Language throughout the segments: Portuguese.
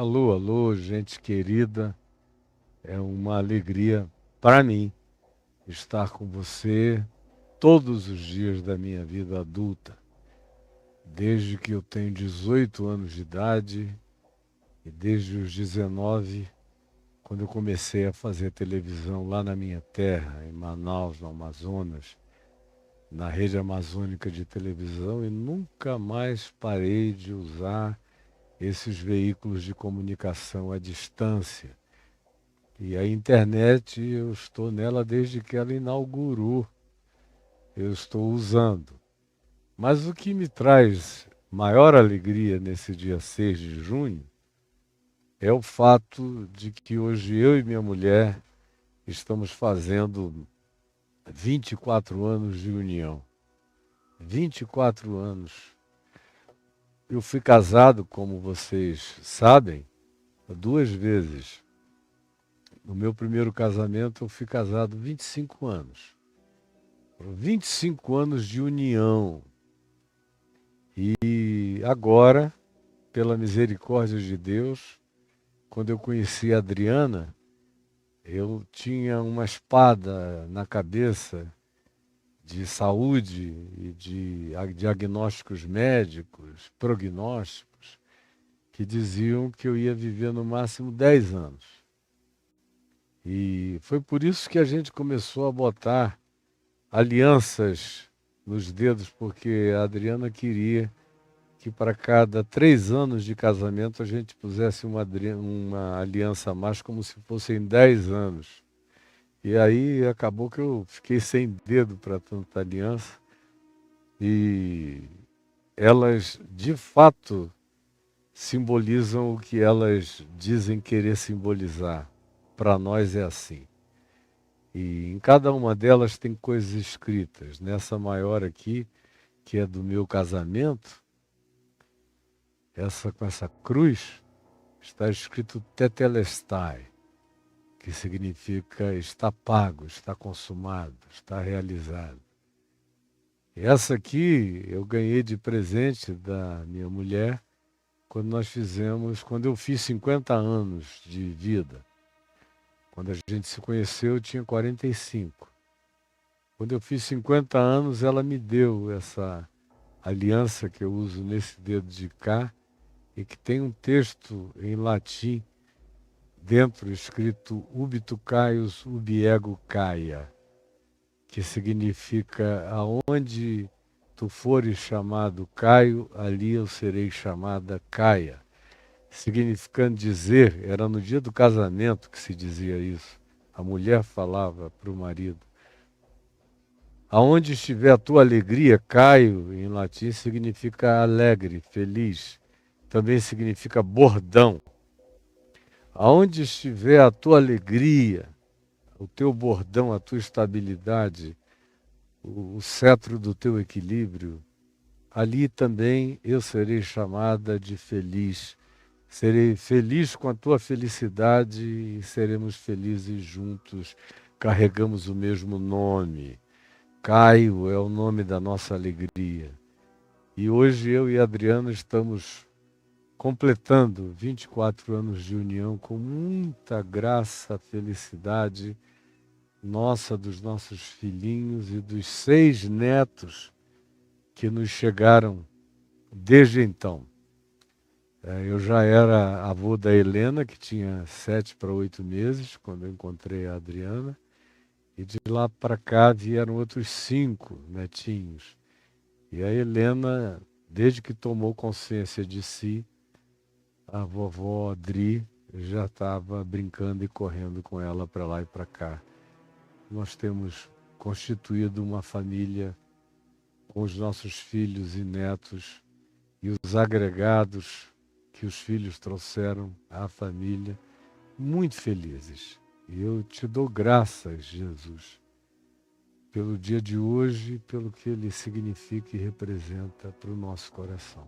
Alô, alô, gente querida. É uma alegria para mim estar com você todos os dias da minha vida adulta, desde que eu tenho 18 anos de idade e desde os 19, quando eu comecei a fazer televisão lá na minha terra, em Manaus, no Amazonas, na rede amazônica de televisão, e nunca mais parei de usar esses veículos de comunicação à distância. E a internet, eu estou nela desde que ela inaugurou. Eu estou usando. Mas o que me traz maior alegria nesse dia 6 de junho é o fato de que hoje eu e minha mulher estamos fazendo 24 anos de união. 24 anos. Eu fui casado, como vocês sabem, duas vezes. No meu primeiro casamento, eu fui casado 25 anos. 25 anos de união. E agora, pela misericórdia de Deus, quando eu conheci a Adriana, eu tinha uma espada na cabeça de saúde e de diagnósticos médicos, prognósticos, que diziam que eu ia viver no máximo 10 anos. E foi por isso que a gente começou a botar alianças nos dedos, porque a Adriana queria que para cada 3 anos de casamento a gente pusesse uma aliança a mais, como se fossem 10 anos. E aí acabou que eu fiquei sem dedo para tanta aliança. E elas, de fato, simbolizam o que elas dizem querer simbolizar. Para nós é assim. E em cada uma delas tem coisas escritas. Nessa maior aqui, que é do meu casamento, essa com essa cruz, está escrito Tetelestai, que significa está pago, está consumado, está realizado. E essa aqui eu ganhei de presente da minha mulher quando eu fiz 50 anos de vida. Quando a gente se conheceu, eu tinha 45. Quando eu fiz 50 anos, ela me deu essa aliança que eu uso nesse dedo de cá e que tem um texto em latim dentro escrito Ubi tu caius, ubi ego caia, que significa aonde tu fores chamado Caio, ali eu serei chamada Caia. Significando dizer, era no dia do casamento que se dizia isso. A mulher falava para o marido: aonde estiver a tua alegria, Caio, em latim, significa alegre, feliz. Também significa bordão. Aonde estiver a tua alegria, o teu bordão, a tua estabilidade, o cetro do teu equilíbrio, ali também eu serei chamada de feliz. Serei feliz com a tua felicidade e seremos felizes juntos. Carregamos o mesmo nome. Caio é o nome da nossa alegria. E hoje eu e a Adriana estamos completando 24 anos de união com muita graça, felicidade nossa, dos nossos filhinhos e dos 6 netos que nos chegaram desde então. Eu já era avô da Helena, que tinha 7 para 8 meses, quando eu encontrei a Adriana, e de lá para cá vieram outros 5 netinhos. E a Helena, desde que tomou consciência de si, a vovó Adri já estava brincando e correndo com ela para lá e para cá. Nós temos constituído uma família com os nossos filhos e netos e os agregados que os filhos trouxeram à família, muito felizes. E eu te dou graças, Jesus, pelo dia de hoje, pelo que ele significa e representa para o nosso coração.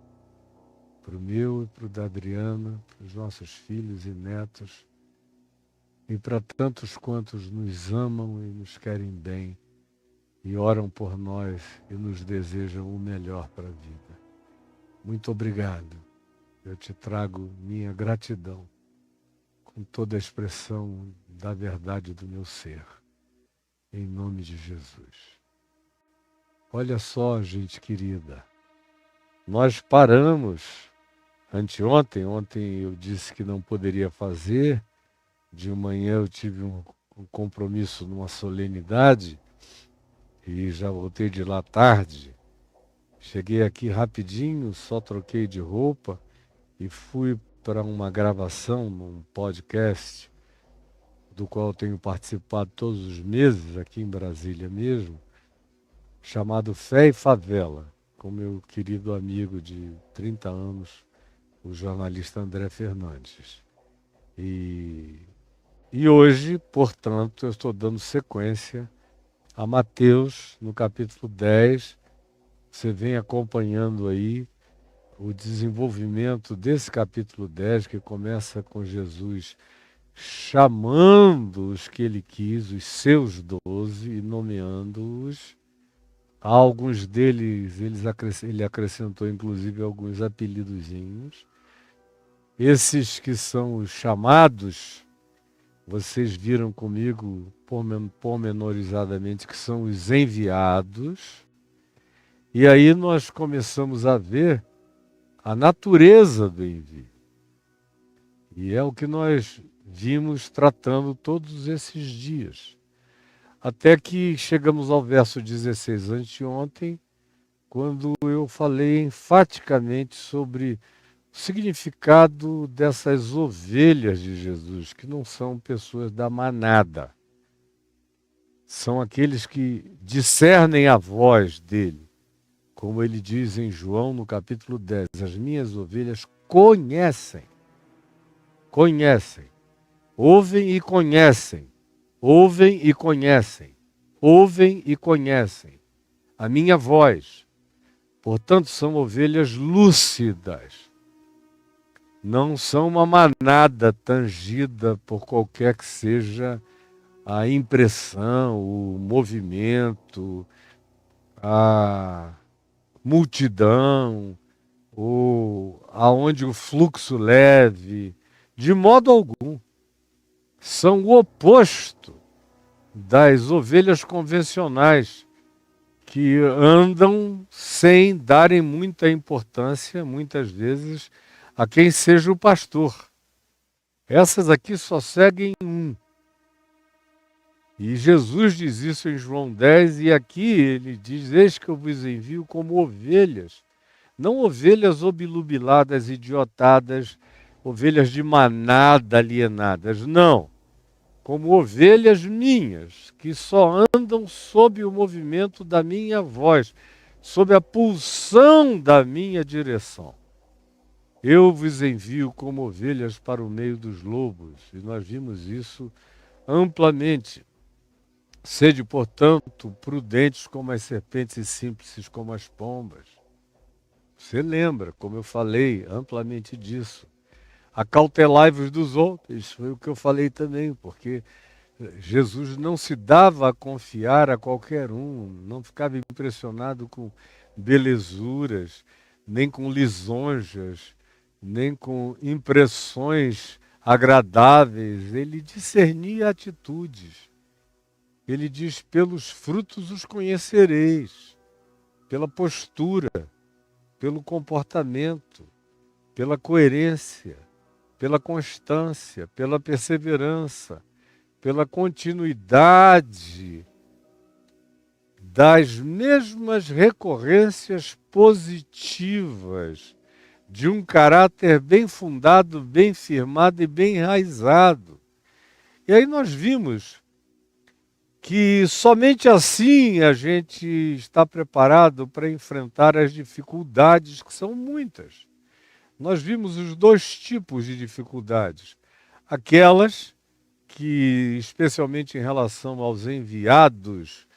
Para o meu e para o da Adriana, para os nossos filhos e netos, e para tantos quantos nos amam e nos querem bem, e oram por nós e nos desejam o melhor para a vida. Muito obrigado. eu te trago minha gratidão com toda a expressão da verdade do meu ser, em nome de Jesus. Olha só, gente querida, nós paramos ontem eu disse que não poderia fazer, de manhã eu tive um compromisso numa solenidade e já voltei de lá tarde. Cheguei aqui rapidinho, só troquei de roupa e fui para uma gravação num podcast do qual eu tenho participado todos os meses aqui em Brasília mesmo, chamado Fé e Favela, com meu querido amigo de 30 anos, o jornalista André Fernandes. E hoje, portanto, eu estou dando sequência a Mateus, no capítulo 10. Você vem acompanhando aí o desenvolvimento desse capítulo 10, que começa com Jesus chamando os que ele quis, os seus 12, e nomeando-os. A alguns deles ele acrescentou inclusive alguns apelidozinhos. Esses que são os chamados, vocês viram comigo pormenorizadamente que são os enviados. E aí nós começamos a ver a natureza do envio. E é o que nós vimos tratando todos esses dias. Até que chegamos ao verso 16 anteontem, quando eu falei enfaticamente sobre o significado dessas ovelhas de Jesus, que não são pessoas da manada. São aqueles que discernem a voz dele. Como ele diz em João, no capítulo 10, as minhas ovelhas conhecem, ouvem e conhecem, ouvem e conhecem, ouvem e conhecem a minha voz. Portanto, são ovelhas lúcidas. Não são uma manada tangida por qualquer que seja a impressão, o movimento, a multidão, ou aonde o fluxo leve, de modo algum. São o oposto das ovelhas convencionais, que andam sem darem muita importância, muitas vezes, a quem seja o pastor. Essas aqui só seguem um. E Jesus diz isso em João 10, e aqui ele diz: eis que eu vos envio como ovelhas, não ovelhas obnubiladas, idiotadas, ovelhas de manada alienadas, não, como ovelhas minhas, que só andam sob o movimento da minha voz, sob a pulsão da minha direção. Eu vos envio como ovelhas para o meio dos lobos, e nós vimos isso amplamente. Sede, portanto, prudentes como as serpentes e simples como as pombas. Você lembra, como eu falei amplamente disso. Acautelai-vos dos outros, foi o que eu falei também, porque Jesus não se dava a confiar a qualquer um, não ficava impressionado com belezuras, nem com lisonjas, nem com impressões agradáveis. Ele discernia atitudes. Ele diz: pelos frutos os conhecereis, pela postura, pelo comportamento, pela coerência, pela constância, pela perseverança, pela continuidade das mesmas recorrências positivas de um caráter bem fundado, bem firmado e bem enraizado. E aí nós vimos que somente assim a gente está preparado para enfrentar as dificuldades, que são muitas. Nós vimos os dois tipos de dificuldades. Aquelas que, especialmente em relação aos enviados,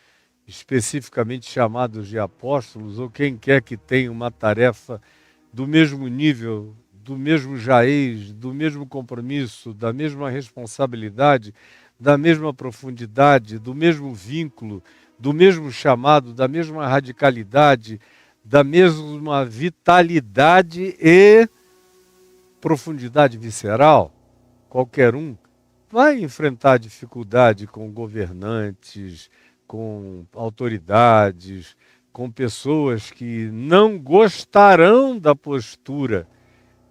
especificamente chamados de apóstolos, ou quem quer que tenha uma tarefa do mesmo nível, do mesmo jaez, do mesmo compromisso, da mesma responsabilidade, da mesma profundidade, do mesmo vínculo, do mesmo chamado, da mesma radicalidade, da mesma vitalidade e profundidade visceral, qualquer um vai enfrentar dificuldade com governantes, com autoridades, com pessoas que não gostarão da postura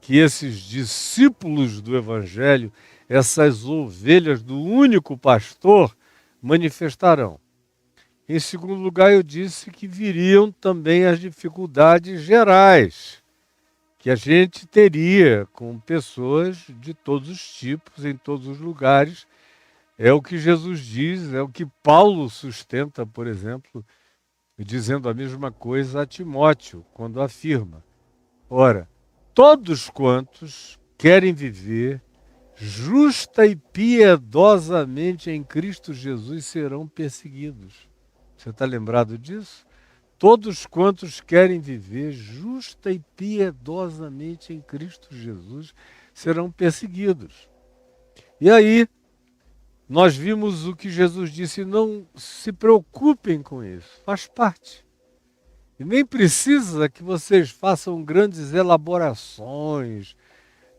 que esses discípulos do Evangelho, essas ovelhas do único pastor, manifestarão. Em segundo lugar, eu disse que viriam também as dificuldades gerais, que a gente teria com pessoas de todos os tipos, em todos os lugares. É o que Jesus diz, é o que Paulo sustenta, por exemplo, dizendo a mesma coisa a Timóteo, quando afirma: ora, todos quantos querem viver justa e piedosamente em Cristo Jesus serão perseguidos. Você está lembrado disso? Todos quantos querem viver justa e piedosamente em Cristo Jesus serão perseguidos. E aí, nós vimos o que Jesus disse: não se preocupem com isso, faz parte. E nem precisa que vocês façam grandes elaborações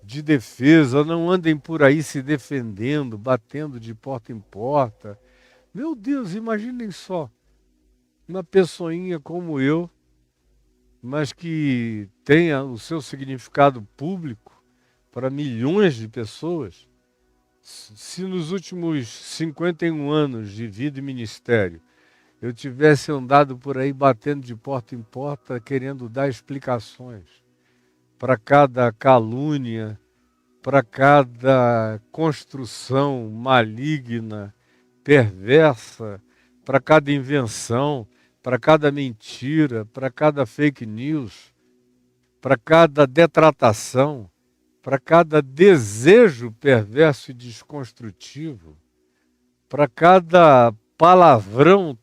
de defesa, não andem por aí se defendendo, batendo de porta em porta. Meu Deus, imaginem só, uma pessoinha como eu, mas que tenha o seu significado público para milhões de pessoas. Se nos últimos 51 anos de vida e ministério eu tivesse andado por aí batendo de porta em porta, querendo dar explicações para cada calúnia, para cada construção maligna, perversa, para cada invenção, para cada mentira, para cada fake news, para cada detratação, para cada desejo perverso e desconstrutivo, para cada palavrão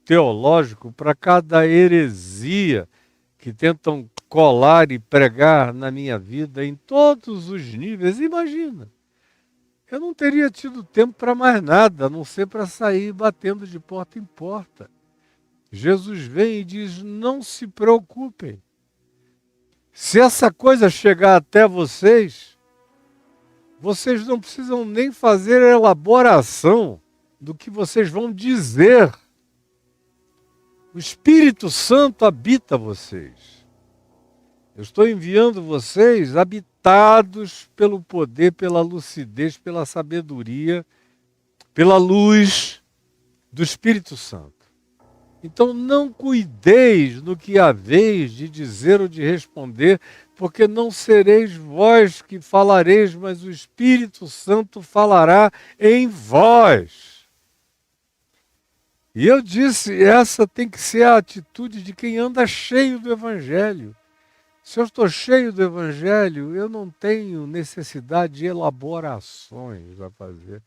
teológico, para cada heresia que tentam colar e pregar na minha vida em todos os níveis. Imagina, eu não teria tido tempo para mais nada, a não ser para sair batendo de porta em porta. Jesus vem e diz: não se preocupem. Se essa coisa chegar até vocês, vocês não precisam nem fazer elaboração do que vocês vão dizer. O Espírito Santo habita vocês. Eu estou enviando vocês habitados pelo poder, pela lucidez, pela sabedoria, pela luz do Espírito Santo. Então não cuideis no que haveis de dizer ou de responder, porque não sereis vós que falareis, mas o Espírito Santo falará em vós. E eu disse, essa tem que ser a atitude de quem anda cheio do Evangelho. Se eu estou cheio do Evangelho, eu não tenho necessidade de elaborações a fazer.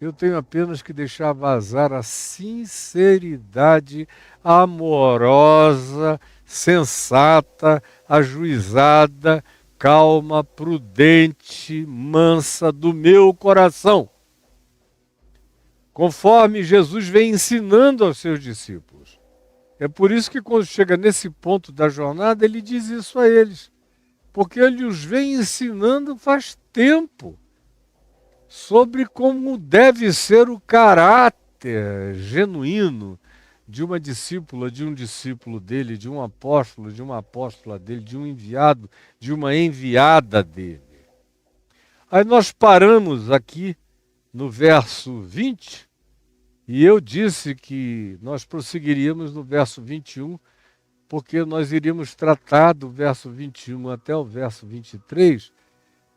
Eu tenho apenas que deixar vazar a sinceridade amorosa, sensata, ajuizada, calma, prudente, mansa do meu coração, conforme Jesus vem ensinando aos seus discípulos. É por isso que quando chega nesse ponto da jornada, ele diz isso a eles, porque ele os vem ensinando faz tempo sobre como deve ser o caráter genuíno de uma discípula, de um discípulo dele, de um apóstolo, de uma apóstola dele, de um enviado, de uma enviada dele. Aí nós paramos aqui no verso 20, e eu disse que nós prosseguiríamos no verso 21, porque nós iríamos tratar do verso 21 até o verso 23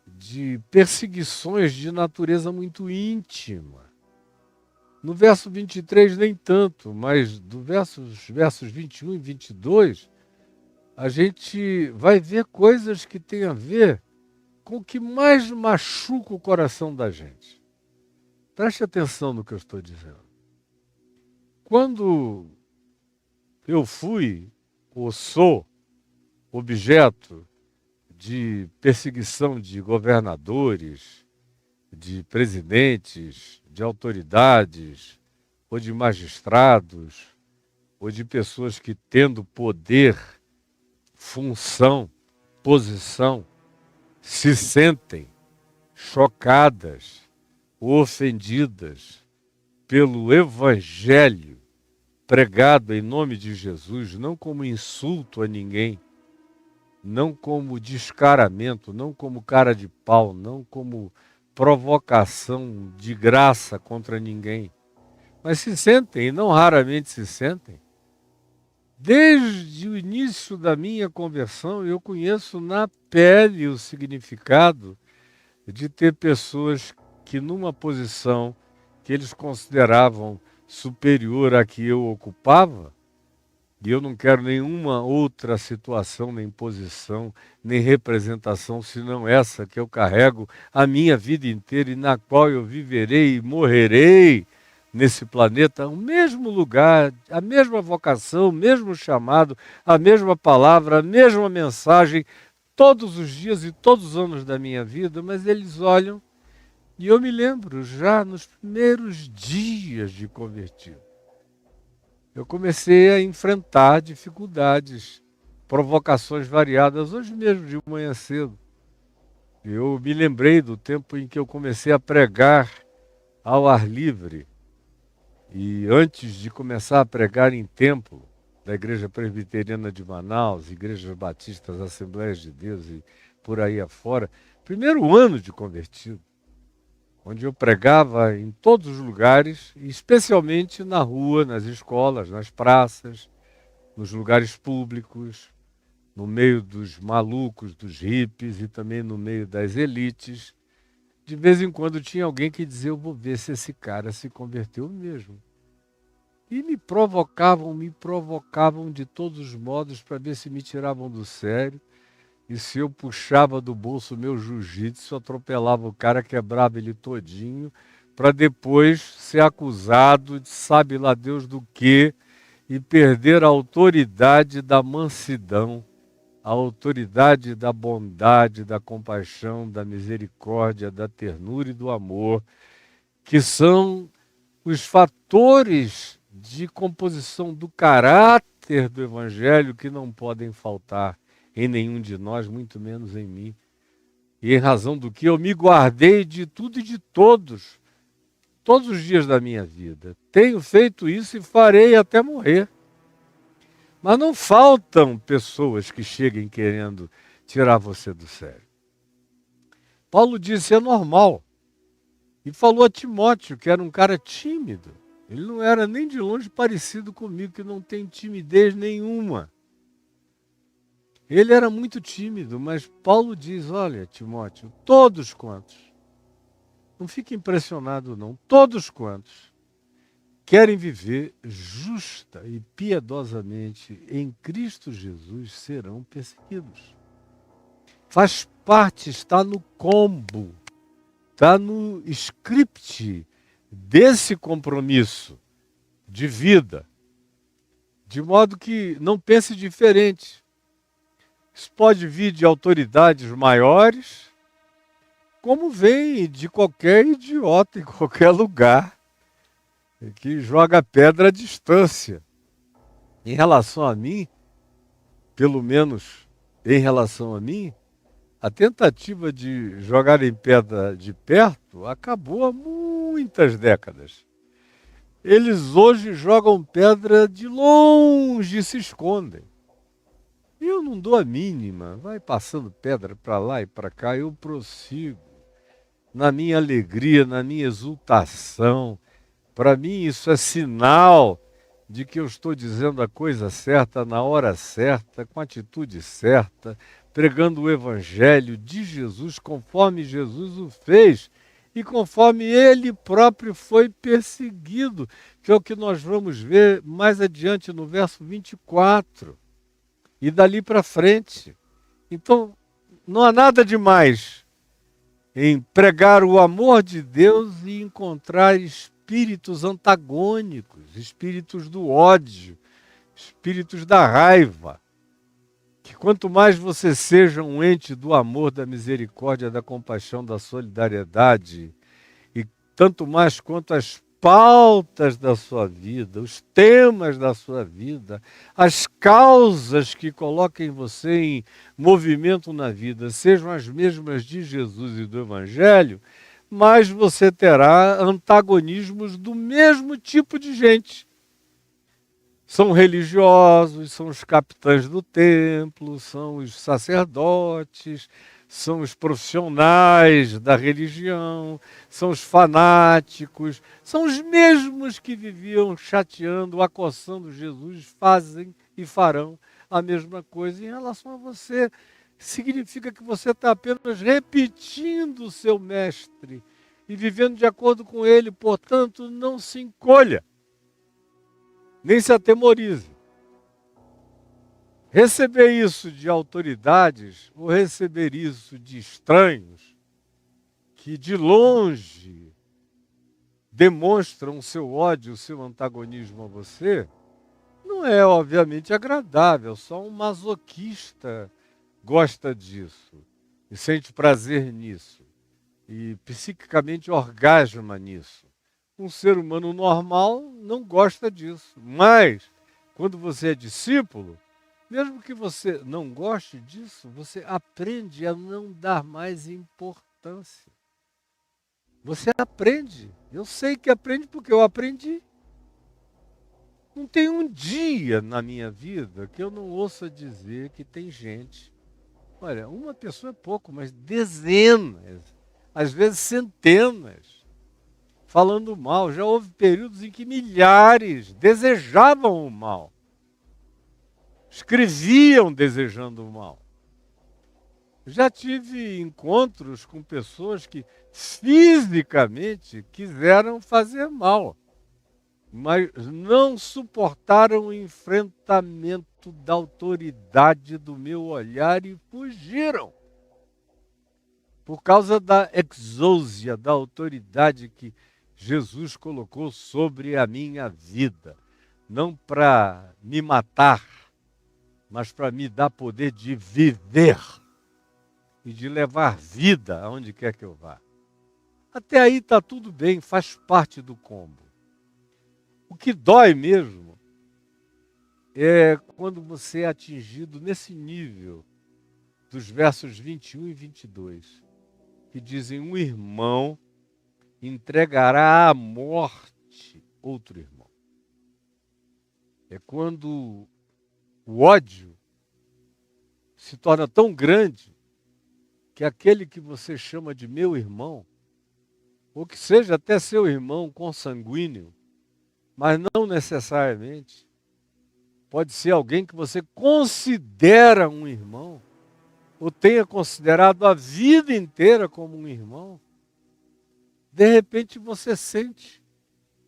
de perseguições de natureza muito íntima. No verso 23 nem tanto, mas do versos 21 e 22, a gente vai ver coisas que têm a ver com o que mais machuca o coração da gente. Preste atenção no que eu estou dizendo. Quando eu fui ou sou objeto de perseguição de governadores, de presidentes, de autoridades, ou de magistrados, ou de pessoas que, tendo poder, função, posição, se sentem chocadas, ofendidas pelo Evangelho pregado em nome de Jesus, não como insulto a ninguém, não como descaramento, não como cara de pau, não como provocação de graça contra ninguém, mas se sentem, e não raramente se sentem. Desde o início da minha conversão, eu conheço na pele o significado de ter pessoas que numa posição que eles consideravam superior à que eu ocupava, e eu não quero nenhuma outra situação, nem posição, nem representação, senão essa que eu carrego a minha vida inteira e na qual eu viverei e morrerei nesse planeta, o mesmo lugar, a mesma vocação, o mesmo chamado, a mesma palavra, a mesma mensagem, todos os dias e todos os anos da minha vida, mas eles olham, e eu me lembro já nos primeiros dias de convertido, eu comecei a enfrentar dificuldades, provocações variadas, hoje mesmo de manhã cedo. Eu me lembrei do tempo em que eu comecei a pregar ao ar livre, e antes de começar a pregar em templo, da Igreja Presbiteriana de Manaus, Igrejas Batistas, Assembleias de Deus e por aí afora, primeiro ano de convertido, onde eu pregava em todos os lugares, especialmente na rua, nas escolas, nas praças, nos lugares públicos, no meio dos malucos, dos hippies e também no meio das elites. De vez em quando tinha alguém que dizia, eu vou ver se esse cara se converteu mesmo. E me provocavam de todos os modos para ver se me tiravam do sério. E se eu puxava do bolso meu jiu-jitsu, atropelava o cara, quebrava ele todinho, para depois ser acusado de sabe lá Deus do quê, e perder a autoridade da mansidão, a autoridade da bondade, da compaixão, da misericórdia, da ternura e do amor, que são os fatores de composição do caráter do Evangelho que não podem faltar em nenhum de nós, muito menos em mim. E em razão do que eu me guardei de tudo e de todos, todos os dias da minha vida. Tenho feito isso e farei até morrer. Mas não faltam pessoas que cheguem querendo tirar você do sério. Paulo disse, é normal. E falou a Timóteo, que era um cara tímido. Ele não era nem de longe parecido comigo, que não tem timidez nenhuma. Ele era muito tímido, mas Paulo diz, olha, Timóteo, todos quantos, não fique impressionado não, todos quantos querem viver justa e piedosamente em Cristo Jesus serão perseguidos. Faz parte, está no combo, está no script desse compromisso de vida, de modo que não pense diferente. Isso pode vir de autoridades maiores, como vem de qualquer idiota em qualquer lugar, que joga pedra à distância. Em relação a mim, pelo menos em relação a mim, a tentativa de jogar em pedra de perto acabou há muitas décadas. Eles hoje jogam pedra de longe e se escondem. Eu não dou a mínima, vai passando pedra para lá e para cá, eu prossigo na minha alegria, na minha exultação. Para mim isso é sinal de que eu estou dizendo a coisa certa, na hora certa, com a atitude certa, pregando o Evangelho de Jesus, conforme Jesus o fez e conforme ele próprio foi perseguido, que é o que nós vamos ver mais adiante no verso 24. E dali para frente. Então, não há nada demais em pregar o amor de Deus e encontrar espíritos antagônicos, espíritos do ódio, espíritos da raiva. Que quanto mais você seja um ente do amor, da misericórdia, da compaixão, da solidariedade, e tanto mais quanto as pautas da sua vida, os temas da sua vida, as causas que coloquem você em movimento na vida, sejam as mesmas de Jesus e do Evangelho, mas você terá antagonismos do mesmo tipo de gente. São religiosos, são os capitães do templo, são os sacerdotes, são os profissionais da religião, são os fanáticos, são os mesmos que viviam chateando, acossando Jesus, fazem e farão a mesma coisa em relação a você. Significa que você está apenas repetindo o seu mestre e vivendo de acordo com ele, portanto, não se encolha, nem se atemorize. Receber isso de autoridades ou receber isso de estranhos que de longe demonstram o seu ódio, o seu antagonismo a você, não é obviamente agradável. Só um masoquista gosta disso e sente prazer nisso e psiquicamente orgasma nisso. Um ser humano normal não gosta disso, mas quando você é discípulo, mesmo que você não goste disso, você aprende a não dar mais importância. Você aprende. Eu sei que aprende porque eu aprendi. Não tem um dia na minha vida que eu não ouça dizer que tem gente. Olha, uma pessoa é pouco, mas dezenas, às vezes centenas, falando mal. Já houve períodos em que milhares desejavam o mal. Escreviam desejando o mal. Já tive encontros com pessoas que fisicamente quiseram fazer mal, mas não suportaram o enfrentamento da autoridade do meu olhar e fugiram. Por causa da exousia, da autoridade que Jesus colocou sobre a minha vida. Não para me matar, mas para me dar poder de viver e de levar vida aonde quer que eu vá. Até aí está tudo bem, faz parte do combo. O que dói mesmo é quando você é atingido nesse nível dos versos 21 e 22, que dizem: um irmão entregará à morte outro irmão. É quando o ódio se torna tão grande que aquele que você chama de meu irmão, ou que seja até seu irmão consanguíneo, mas não necessariamente, pode ser alguém que você considera um irmão, ou tenha considerado a vida inteira como um irmão, de repente você sente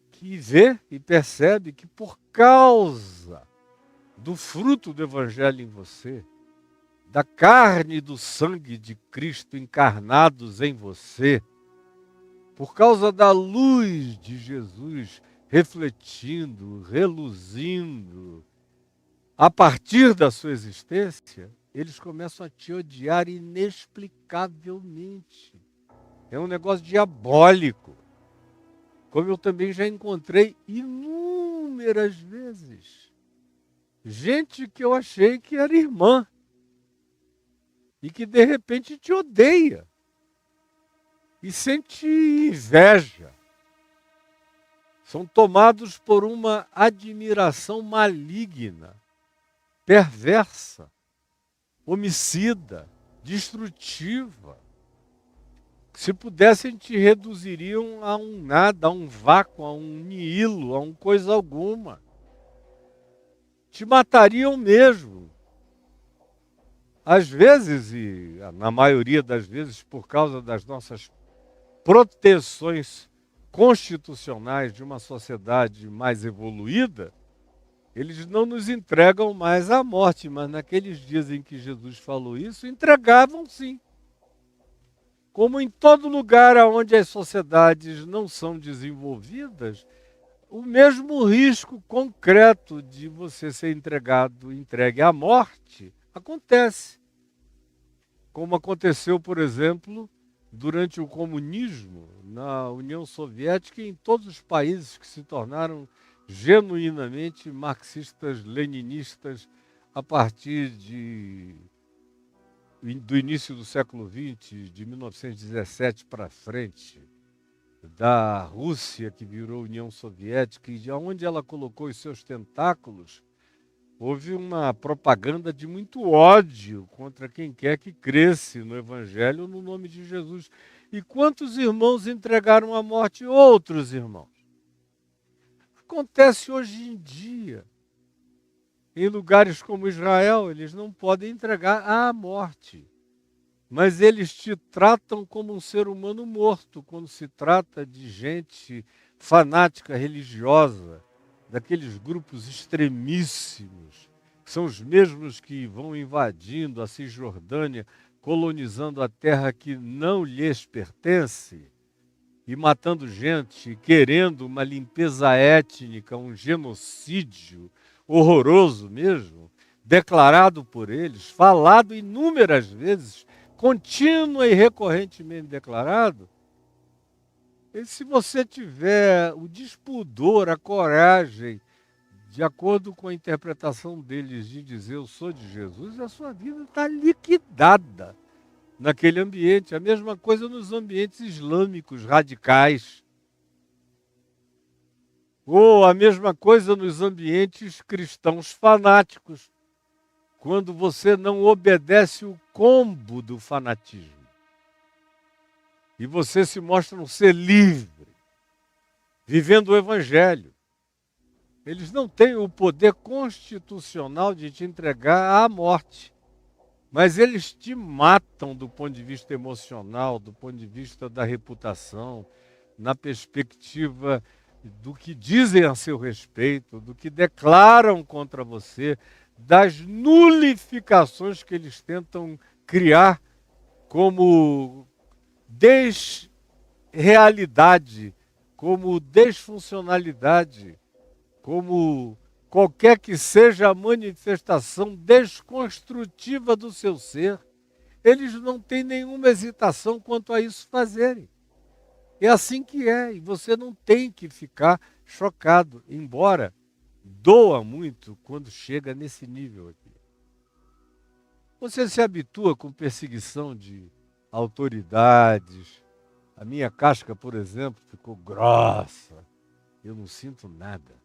que vê e percebe que por causa do fruto do Evangelho em você, da carne e do sangue de Cristo encarnados em você, por causa da luz de Jesus refletindo, reluzindo, a partir da sua existência, eles começam a te odiar inexplicavelmente. É um negócio diabólico. Como eu também já encontrei inúmeras vezes. Gente que eu achei que era irmã. E que de repente te odeia. E sente inveja. São tomados por uma admiração maligna, perversa, homicida, destrutiva. Se pudessem, te reduziriam a um nada, a um vácuo, a um nihilo, a uma coisa alguma. Te matariam mesmo. Às vezes, e na maioria das vezes, por causa das nossas proteções constitucionais de uma sociedade mais evoluída, eles não nos entregam mais à morte, mas naqueles dias em que Jesus falou isso, entregavam sim. Como em todo lugar onde as sociedades não são desenvolvidas, o mesmo risco concreto de você ser entregue à morte, acontece. Como aconteceu, por exemplo, durante o comunismo, na União Soviética e em todos os países que se tornaram genuinamente marxistas, leninistas a partir do início do século XX, de 1917 para frente, da Rússia que virou União Soviética e de onde ela colocou os seus tentáculos, houve uma propaganda de muito ódio contra quem quer que cresce no Evangelho no nome de Jesus. E quantos irmãos entregaram à morte outros irmãos? Acontece hoje em dia. Em lugares como Israel, eles não podem entregar à morte. Mas eles te tratam como um ser humano morto, quando se trata de gente fanática religiosa, daqueles grupos extremíssimos, que são os mesmos que vão invadindo a Cisjordânia, colonizando a terra que não lhes pertence, e matando gente, querendo uma limpeza étnica, um genocídio horroroso mesmo, declarado por eles, falado inúmeras vezes, contínua e recorrentemente declarado. E se você tiver o despudor, a coragem, de acordo com a interpretação deles, de dizer eu sou de Jesus, a sua vida está liquidada naquele ambiente. A mesma coisa nos ambientes islâmicos radicais. Ou a mesma coisa nos ambientes cristãos fanáticos, quando você não obedece o combo do fanatismo. E você se mostra um ser livre, vivendo o Evangelho. Eles não têm o poder constitucional de te entregar à morte, mas eles te matam do ponto de vista emocional, do ponto de vista da reputação, na perspectiva do que dizem a seu respeito, do que declaram contra você, das nulificações que eles tentam criar como desrealidade, como desfuncionalidade, como qualquer que seja a manifestação desconstrutiva do seu ser. Eles não têm nenhuma hesitação quanto a isso fazerem. É assim que é, e você não tem que ficar chocado, embora doa muito quando chega nesse nível aqui. Você se habitua com perseguição de autoridades. A minha casca, por exemplo, ficou grossa. Eu não sinto nada.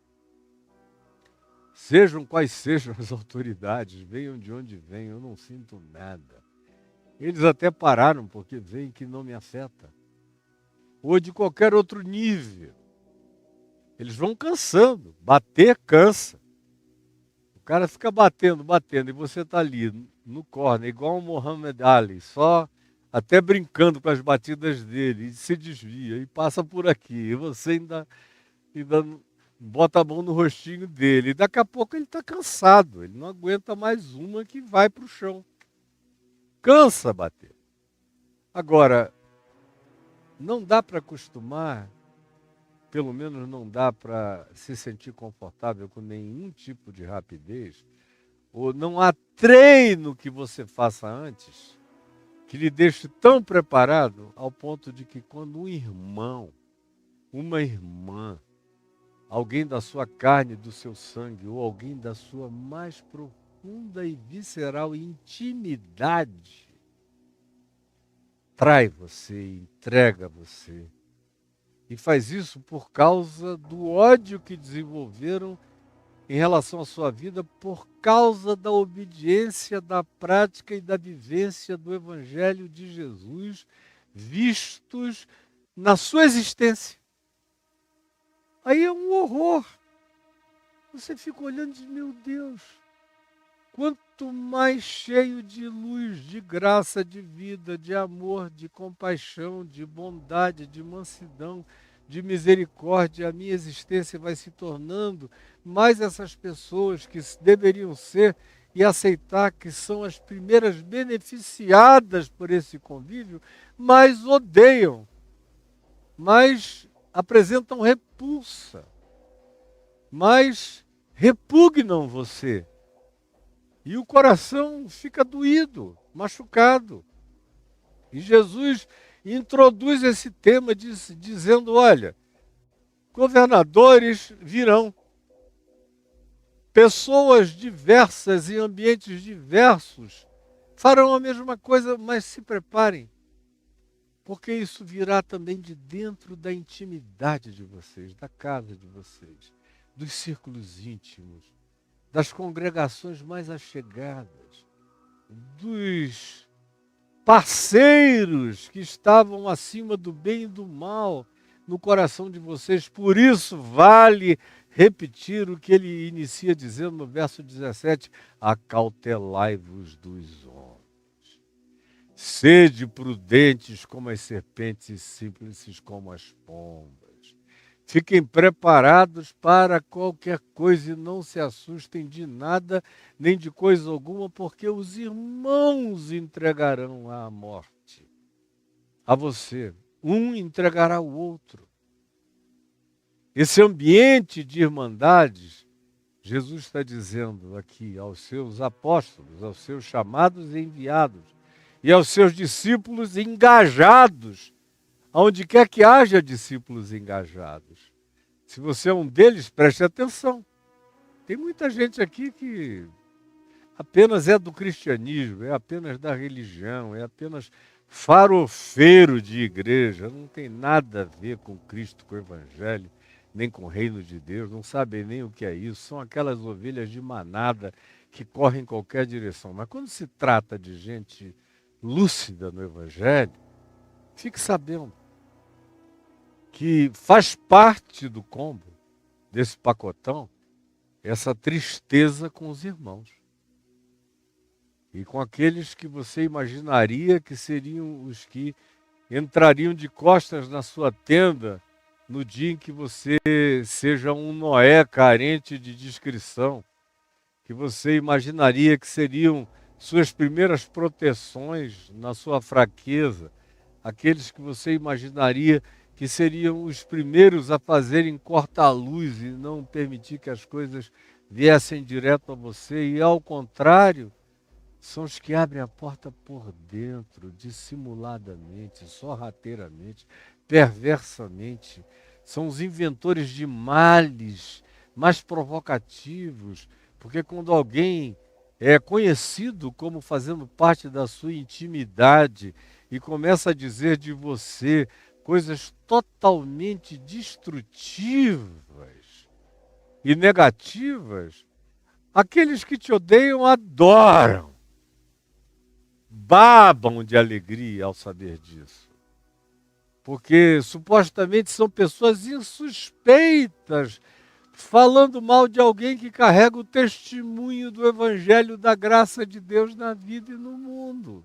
Sejam quais sejam as autoridades, venham de onde venham, eu não sinto nada. Eles até pararam, porque veem que não me afeta. Ou de qualquer outro nível. Eles vão cansando. Bater cansa. O cara fica batendo, e você está ali no corner, igual o Muhammad Ali, só até brincando com as batidas dele, e se desvia, e passa por aqui, e você ainda bota a mão no rostinho dele, e daqui a pouco ele está cansado, ele não aguenta mais uma que vai para o chão. Cansa bater. Agora, não dá para acostumar, pelo menos não dá para se sentir confortável com nenhum tipo de rapidez, ou não há treino que você faça antes, que lhe deixe tão preparado ao ponto de que quando um irmão, uma irmã, alguém da sua carne, do seu sangue, ou alguém da sua mais profunda e visceral intimidade, trai você, entrega você, e faz isso por causa do ódio que desenvolveram em relação à sua vida, por causa da obediência, da prática e da vivência do Evangelho de Jesus, vistos na sua existência. Aí é um horror. Você fica olhando e diz, meu Deus, quanto mais cheio de luz, de graça, de vida, de amor, de compaixão, de bondade, de mansidão, de misericórdia, a minha existência vai se tornando, mais essas pessoas que deveriam ser e aceitar que são as primeiras beneficiadas por esse convívio, mais odeiam, mais apresentam repulsa, mais repugnam você. E o coração fica doído, machucado. E Jesus, introduz esse tema dizendo, olha, governadores virão, pessoas diversas em ambientes diversos farão a mesma coisa, mas se preparem, porque isso virá também de dentro da intimidade de vocês, da casa de vocês, dos círculos íntimos, das congregações mais achegadas, dos parceiros que estavam acima do bem e do mal no coração de vocês. Por isso vale repetir o que ele inicia dizendo no verso 17: acautelai-vos dos homens. Sede prudentes como as serpentes e simples como as pombas. Fiquem preparados para qualquer coisa e não se assustem de nada, nem de coisa alguma, porque os irmãos entregarão à morte. A você. Um entregará o outro. Esse ambiente de irmandades, Jesus está dizendo aqui aos seus apóstolos, aos seus chamados e enviados, e aos seus discípulos engajados, aonde quer que haja discípulos engajados. Se você é um deles, preste atenção. Tem muita gente aqui que apenas é do cristianismo, é apenas da religião, é apenas farofeiro de igreja, não tem nada a ver com Cristo, com o Evangelho, nem com o reino de Deus, não sabem nem o que é isso, são aquelas ovelhas de manada que correm em qualquer direção. Mas quando se trata de gente lúcida no Evangelho, fique sabendo que faz parte do combo desse pacotão essa tristeza com os irmãos. E com aqueles que você imaginaria que seriam os que entrariam de costas na sua tenda no dia em que você seja um Noé carente de discrição, que você imaginaria que seriam suas primeiras proteções na sua fraqueza, aqueles que você imaginaria que seriam os primeiros a fazerem corta-luz e não permitir que as coisas viessem direto a você, e ao contrário, são os que abrem a porta por dentro, dissimuladamente, sorrateiramente, perversamente. São os inventores de males mais provocativos, porque quando alguém é conhecido como fazendo parte da sua intimidade e começa a dizer de você coisas totalmente destrutivas e negativas, aqueles que te odeiam adoram. Babam de alegria ao saber disso. Porque supostamente são pessoas insuspeitas, falando mal de alguém que carrega o testemunho do Evangelho da graça de Deus na vida e no mundo.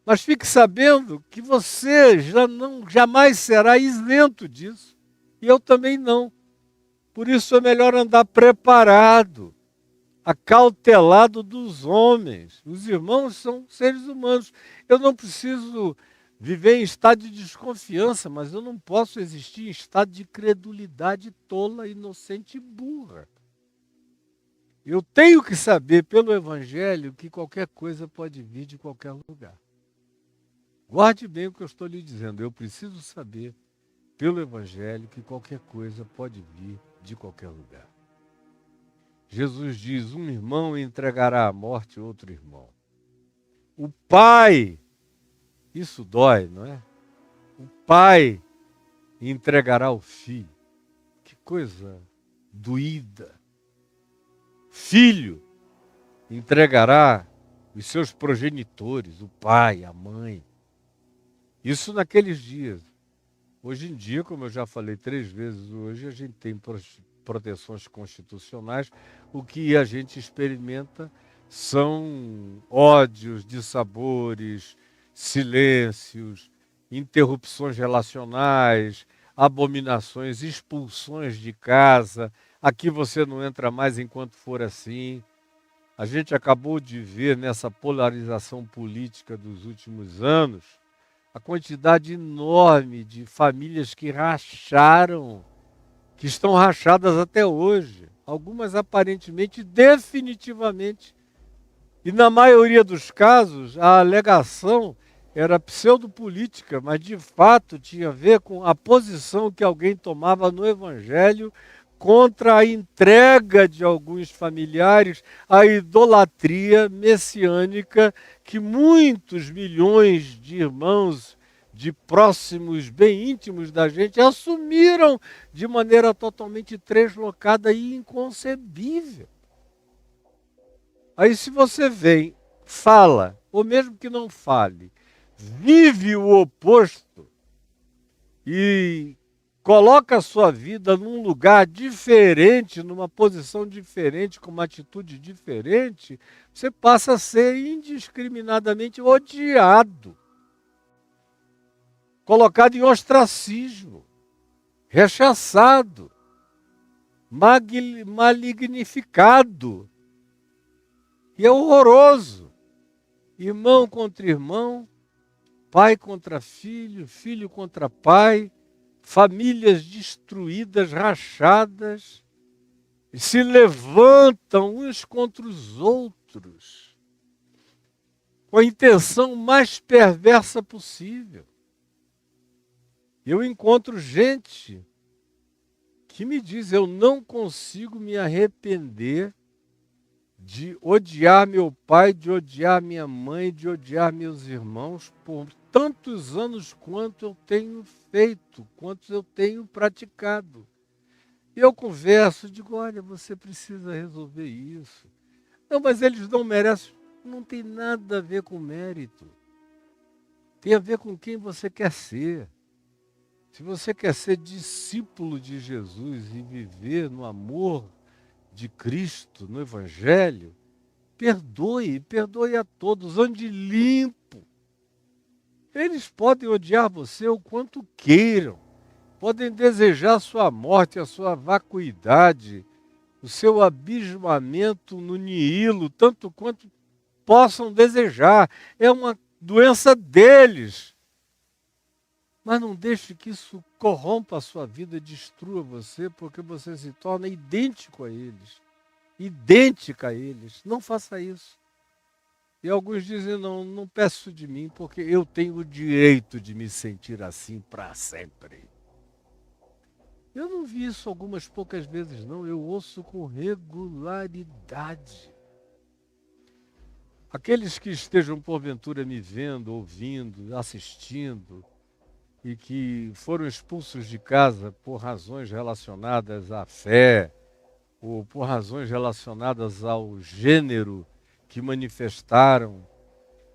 Mas fique sabendo que você jamais será isento disso. E eu também não. Por isso é melhor andar preparado, acautelado dos homens. Os irmãos são seres humanos. Eu não preciso viver em estado de desconfiança, mas eu não posso existir em estado de credulidade tola, inocente e burra. Eu tenho que saber pelo Evangelho que qualquer coisa pode vir de qualquer lugar. Guarde bem o que eu estou lhe dizendo. Eu preciso saber pelo Evangelho que qualquer coisa pode vir de qualquer lugar. Jesus diz, um irmão entregará à morte outro irmão. O pai, isso dói, não é? O pai entregará o filho. Que coisa doída. Filho entregará os seus progenitores, o pai, a mãe. Isso naqueles dias. Hoje em dia, como eu já falei 3 vezes hoje, a gente tem proteções constitucionais. O que a gente experimenta são ódios, dissabores, silêncios, interrupções relacionais, abominações, expulsões de casa. Aqui você não entra mais enquanto for assim. A gente acabou de ver nessa polarização política dos últimos anos a quantidade enorme de famílias que racharam, que estão rachadas até hoje. Algumas aparentemente, definitivamente. E na maioria dos casos, a alegação era pseudopolítica, mas de fato tinha a ver com a posição que alguém tomava no Evangelho contra a entrega de alguns familiares à idolatria messiânica que muitos milhões de irmãos, de próximos, bem íntimos da gente, assumiram de maneira totalmente translocada e inconcebível. Aí se você vem, fala, ou mesmo que não fale, vive o oposto e coloca a sua vida num lugar diferente, numa posição diferente, com uma atitude diferente, você passa a ser indiscriminadamente odiado, colocado em ostracismo, rechaçado, malignificado. E é horroroso. Irmão contra irmão, pai contra filho, filho contra pai, famílias destruídas, rachadas, e se levantam uns contra os outros, com a intenção mais perversa possível. Eu encontro gente que me diz, eu não consigo me arrepender de odiar meu pai, de odiar minha mãe, de odiar meus irmãos por tantos anos quanto eu tenho feito, quanto eu tenho praticado. E eu converso, digo, olha, você precisa resolver isso. Não, mas eles não merecem. Não tem nada a ver com mérito. Tem a ver com quem você quer ser. Se você quer ser discípulo de Jesus e viver no amor de Cristo, no Evangelho, perdoe a todos, ande limpo. Eles podem odiar você o quanto queiram, podem desejar a sua morte, a sua vacuidade, o seu abismamento no nihilo, tanto quanto possam desejar. É uma doença deles. Mas não deixe que isso corrompa a sua vida, destrua você, porque você se torna idêntico a eles. Idêntica a eles. Não faça isso. E alguns dizem, não peço de mim, porque eu tenho o direito de me sentir assim para sempre. Eu não vi isso algumas poucas vezes, não. Eu ouço com regularidade. Aqueles que estejam porventura me vendo, ouvindo, assistindo, e que foram expulsos de casa por razões relacionadas à fé, ou por razões relacionadas ao gênero que manifestaram,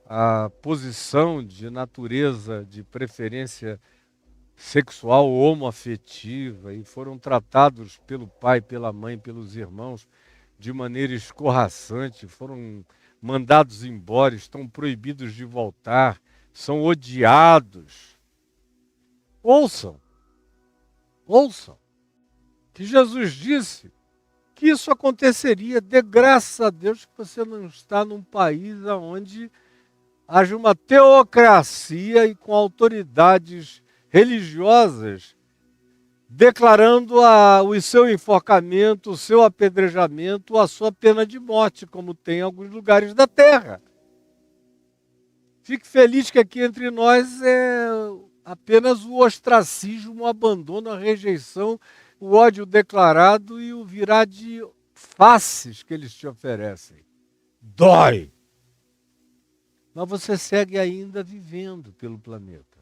a posição de natureza, de preferência sexual homoafetiva, e foram tratados pelo pai, pela mãe, pelos irmãos, de maneira escorraçante, foram mandados embora, estão proibidos de voltar, são odiados. Ouçam, que Jesus disse que isso aconteceria. Dê graças a Deus que você não está num país onde haja uma teocracia e com autoridades religiosas declarando o seu enforcamento, o seu apedrejamento, a sua pena de morte, como tem em alguns lugares da terra. Fique feliz que aqui entre nós é apenas o ostracismo, o abandono, a rejeição, o ódio declarado e o virar de faces que eles te oferecem. Dói! Mas você segue ainda vivendo pelo planeta,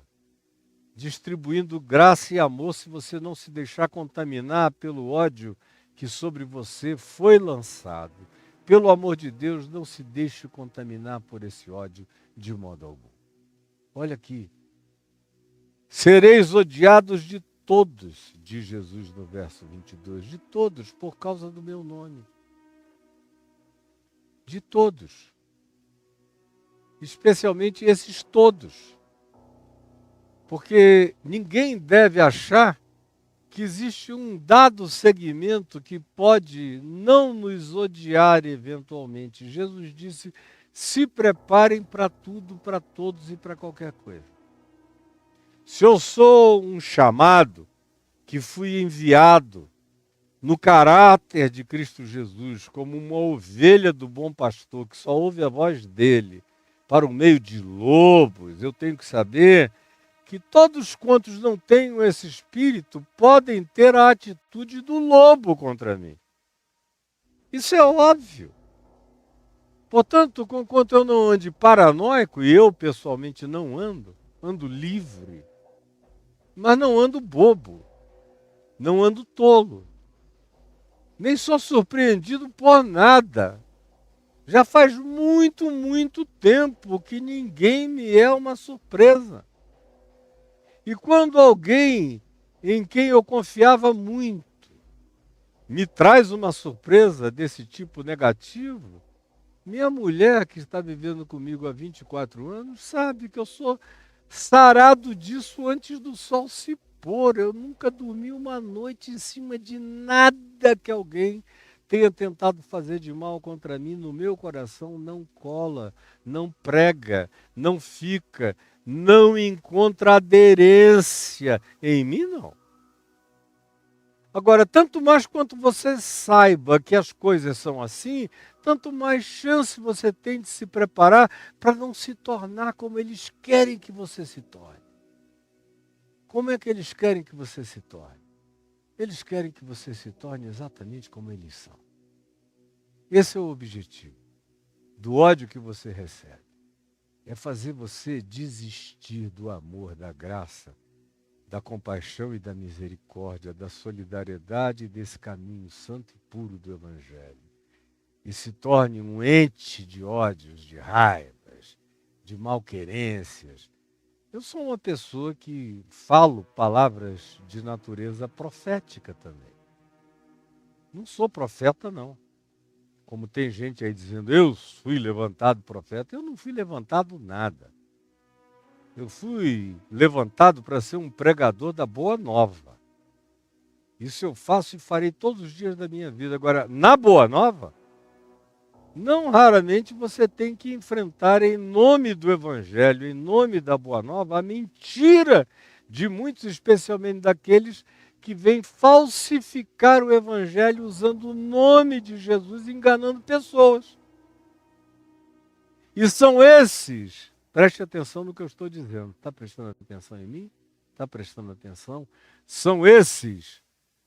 distribuindo graça e amor se você não se deixar contaminar pelo ódio que sobre você foi lançado. Pelo amor de Deus, não se deixe contaminar por esse ódio de modo algum. Olha aqui. Sereis odiados de todos, diz Jesus no verso 22, de todos, por causa do meu nome. De todos. Especialmente esses todos. Porque ninguém deve achar que existe um dado segmento que pode não nos odiar eventualmente. Jesus disse, se preparem para tudo, para todos e para qualquer coisa. Se eu sou um chamado que fui enviado no caráter de Cristo Jesus, como uma ovelha do bom pastor, que só ouve a voz dele, para o meio de lobos. Eu tenho que saber que todos quantos não tenham esse espírito podem ter a atitude do lobo contra mim. Isso é óbvio. Portanto, conquanto eu não ande paranoico, e eu pessoalmente não ando, ando livre, mas não ando bobo, não ando tolo, nem sou surpreendido por nada. Já faz muito, muito tempo que ninguém me é uma surpresa. E quando alguém em quem eu confiava muito me traz uma surpresa desse tipo negativo, minha mulher, que está vivendo comigo há 24 anos, sabe que eu sou sarado disso antes do sol se pôr. Eu nunca dormi uma noite em cima de nada que alguém tenha tentado fazer de mal contra mim. No meu coração não cola, não prega, não fica, não encontra aderência. Em mim, não. Agora, tanto mais quanto você saiba que as coisas são assim, tanto mais chance você tem de se preparar para não se tornar como eles querem que você se torne. Como é que eles querem que você se torne? Eles querem que você se torne exatamente como eles são. Esse é o objetivo do ódio que você recebe. É fazer você desistir do amor, da graça, da compaixão e da misericórdia, da solidariedade e desse caminho santo e puro do Evangelho. E se torne um ente de ódios, de raivas, de malquerências. Eu sou uma pessoa que falo palavras de natureza profética também. Não sou profeta, não. Como tem gente aí dizendo, eu fui levantado profeta. Eu não fui levantado nada. Eu fui levantado para ser um pregador da Boa Nova. Isso eu faço e farei todos os dias da minha vida. Agora, na Boa Nova, não raramente você tem que enfrentar em nome do Evangelho, em nome da Boa Nova, a mentira de muitos, especialmente daqueles que vêm falsificar o Evangelho usando o nome de Jesus, enganando pessoas. E são esses, preste atenção no que eu estou dizendo, está prestando atenção em mim? Está prestando atenção? São esses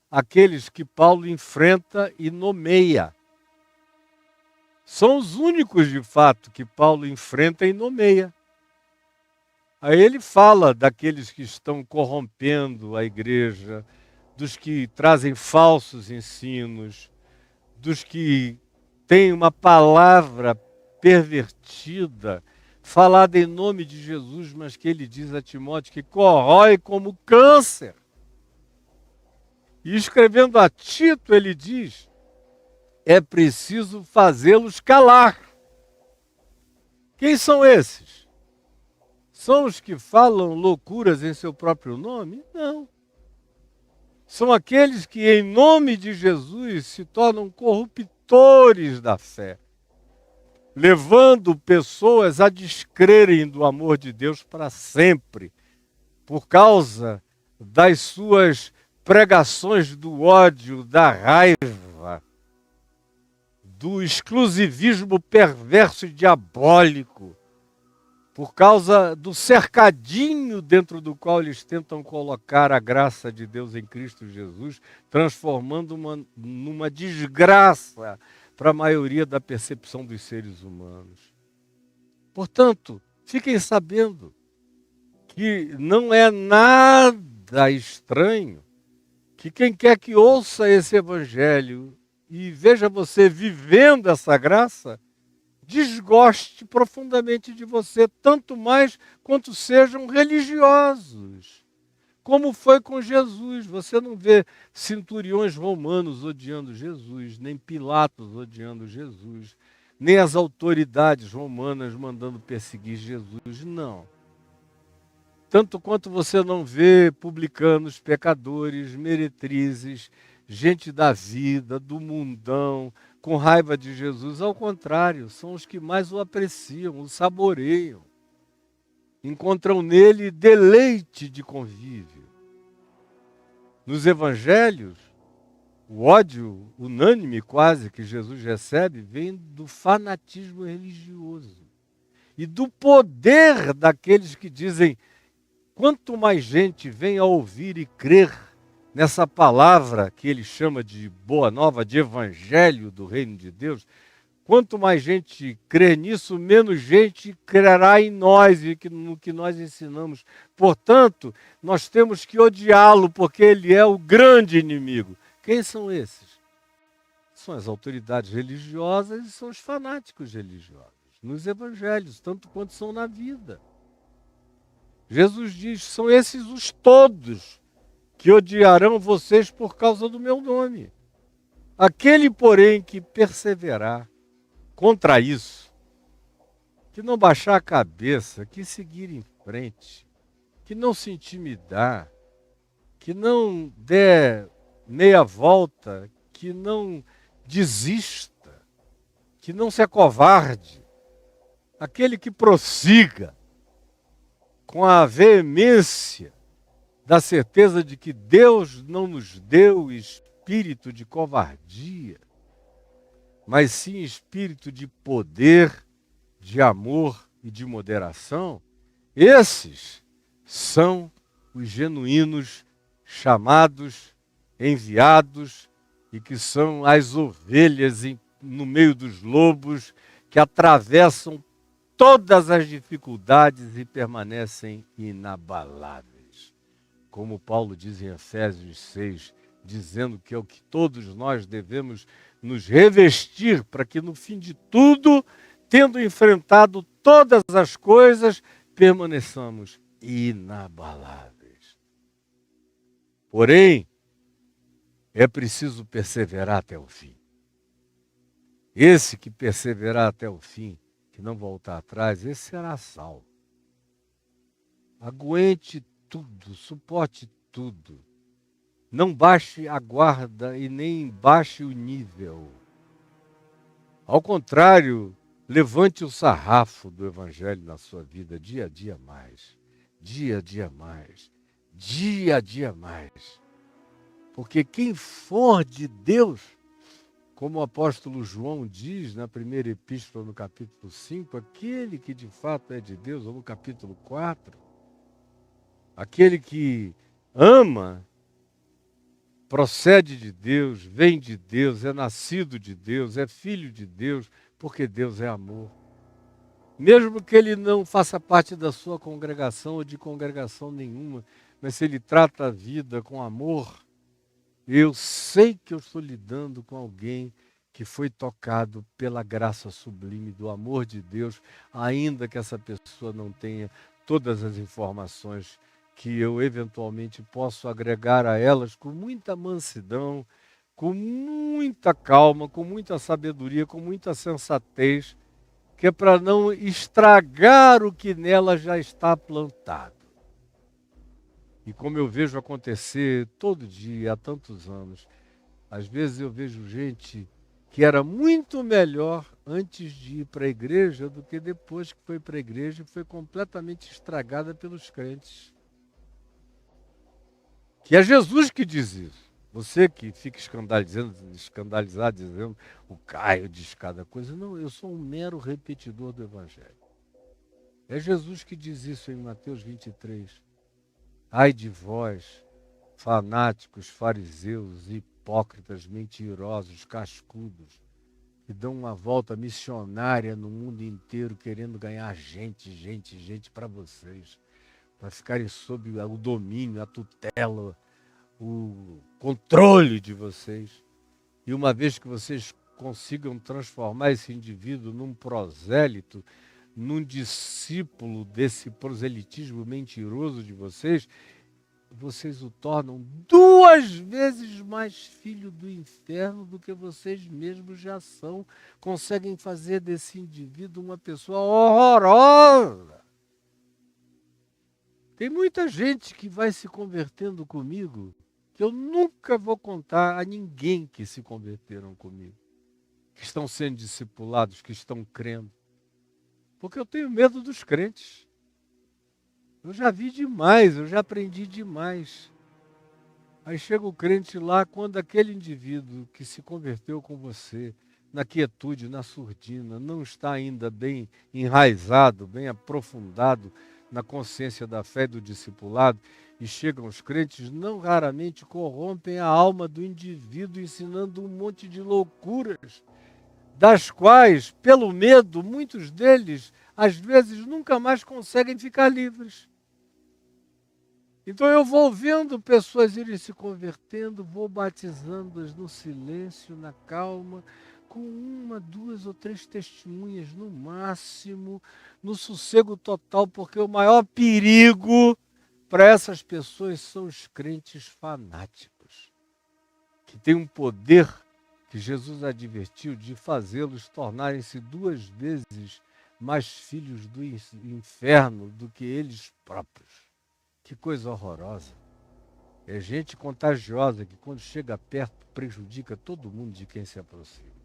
aqueles que Paulo enfrenta e nomeia. São os únicos, de fato, que Paulo enfrenta e nomeia. Aí ele fala daqueles que estão corrompendo a igreja, dos que trazem falsos ensinos, dos que têm uma palavra pervertida, falada em nome de Jesus, mas que ele diz a Timóteo que corrói como câncer. E escrevendo a Tito, ele diz, é preciso fazê-los calar. Quem são esses? São os que falam loucuras em seu próprio nome? Não. São aqueles que, em nome de Jesus, se tornam corruptores da fé, levando pessoas a descrerem do amor de Deus para sempre, por causa das suas pregações do ódio, da raiva, do exclusivismo perverso e diabólico, por causa do cercadinho dentro do qual eles tentam colocar a graça de Deus em Cristo Jesus, transformando numa desgraça para a maioria da percepção dos seres humanos. Portanto, fiquem sabendo que não é nada estranho que quem quer que ouça esse evangelho e veja você vivendo essa graça, desgoste profundamente de você, tanto mais quanto sejam religiosos. Como foi com Jesus. Você não vê centuriões romanos odiando Jesus, nem Pilatos odiando Jesus, nem as autoridades romanas mandando perseguir Jesus, não. Tanto quanto você não vê publicanos, pecadores, meretrizes, gente da vida, do mundão, com raiva de Jesus. Ao contrário, são os que mais o apreciam, o saboreiam. Encontram nele deleite de convívio. Nos evangelhos, o ódio unânime quase que Jesus recebe vem do fanatismo religioso. e do poder daqueles que dizem: quanto mais gente vem a ouvir e crer nessa palavra que ele chama de boa nova, de evangelho do reino de Deus, quanto mais gente crer nisso, menos gente crerá em nós e no que nós ensinamos. Portanto, nós temos que odiá-lo, porque ele é o grande inimigo. Quem são esses? São as autoridades religiosas e são os fanáticos religiosos, nos evangelhos, tanto quanto são na vida. Jesus diz: são esses os todos que odiarão vocês por causa do meu nome. Aquele, porém, que perseverar contra isso, que não baixar a cabeça, que seguir em frente, que não se intimidar, que não der meia volta, que não desista, que não se acovarde, aquele que prossiga com a veemência da certeza de que Deus não nos deu espírito de covardia, mas sim espírito de poder, de amor e de moderação, esses são os genuínos chamados, enviados, e que são as ovelhas no meio dos lobos, que atravessam todas as dificuldades e permanecem inabaláveis. Como Paulo diz em Efésios 6, dizendo que é o que todos nós devemos nos revestir para que no fim de tudo, tendo enfrentado todas as coisas, permaneçamos inabaláveis. Porém, é preciso perseverar até o fim. Esse que perseverar até o fim, que não voltar atrás, esse será salvo. Aguente tudo, suporte tudo. Não baixe a guarda e nem baixe o nível. Ao contrário, levante o sarrafo do Evangelho na sua vida dia a dia mais. Dia a dia mais. Dia a dia mais. Porque quem for de Deus, como o apóstolo João diz na primeira epístola, no capítulo 5, aquele que de fato é de Deus, ou no capítulo 4, aquele que ama, procede de Deus, vem de Deus, é nascido de Deus, é filho de Deus, porque Deus é amor. Mesmo que ele não faça parte da sua congregação ou de congregação nenhuma, mas se ele trata a vida com amor, eu sei que eu estou lidando com alguém que foi tocado pela graça sublime do amor de Deus, ainda que essa pessoa não tenha todas as informações que eu eventualmente posso agregar a elas com muita mansidão, com muita calma, com muita sabedoria, com muita sensatez, que é para não estragar o que nela já está plantado. E como eu vejo acontecer todo dia, há tantos anos, às vezes eu vejo gente que era muito melhor antes de ir para a igreja do que depois que foi para a igreja e foi completamente estragada pelos crentes. Que é Jesus que diz isso. Você que fica escandalizado, dizendo o Caio diz cada coisa. Não, eu sou um mero repetidor do Evangelho. É Jesus que diz isso em Mateus 23. Ai de vós, fanáticos, fariseus, hipócritas, mentirosos, cascudos, que dão uma volta missionária no mundo inteiro querendo ganhar gente para vocês, para ficarem sob o domínio, a tutela, o controle de vocês. E uma vez que vocês consigam transformar esse indivíduo num prosélito, num discípulo desse proselitismo mentiroso de vocês, vocês o tornam 2 vezes mais filho do inferno do que vocês mesmos já são. Conseguem fazer desse indivíduo uma pessoa horrorosa. Tem muita gente que vai se convertendo comigo, que eu nunca vou contar a ninguém que se converteram comigo, que estão sendo discipulados, que estão crendo. Porque eu tenho medo dos crentes. Eu já vi demais, eu já aprendi demais. Aí chega o crente lá, quando aquele indivíduo que se converteu com você na quietude, na surdina, não está ainda bem enraizado, bem aprofundado na consciência da fé e do discipulado, e chegam os crentes, não raramente corrompem a alma do indivíduo, ensinando um monte de loucuras, das quais, pelo medo, muitos deles, às vezes, nunca mais conseguem ficar livres. Então eu vou vendo pessoas irem se convertendo, vou batizando-as no silêncio, na calma, com uma, duas ou três testemunhas no máximo, no sossego total, porque o maior perigo para essas pessoas são os crentes fanáticos, que têm um poder que Jesus advertiu de fazê-los tornarem-se 2 vezes mais filhos do inferno do que eles próprios. Que coisa horrorosa. É gente contagiosa que, quando chega perto, prejudica todo mundo de quem se aproxima.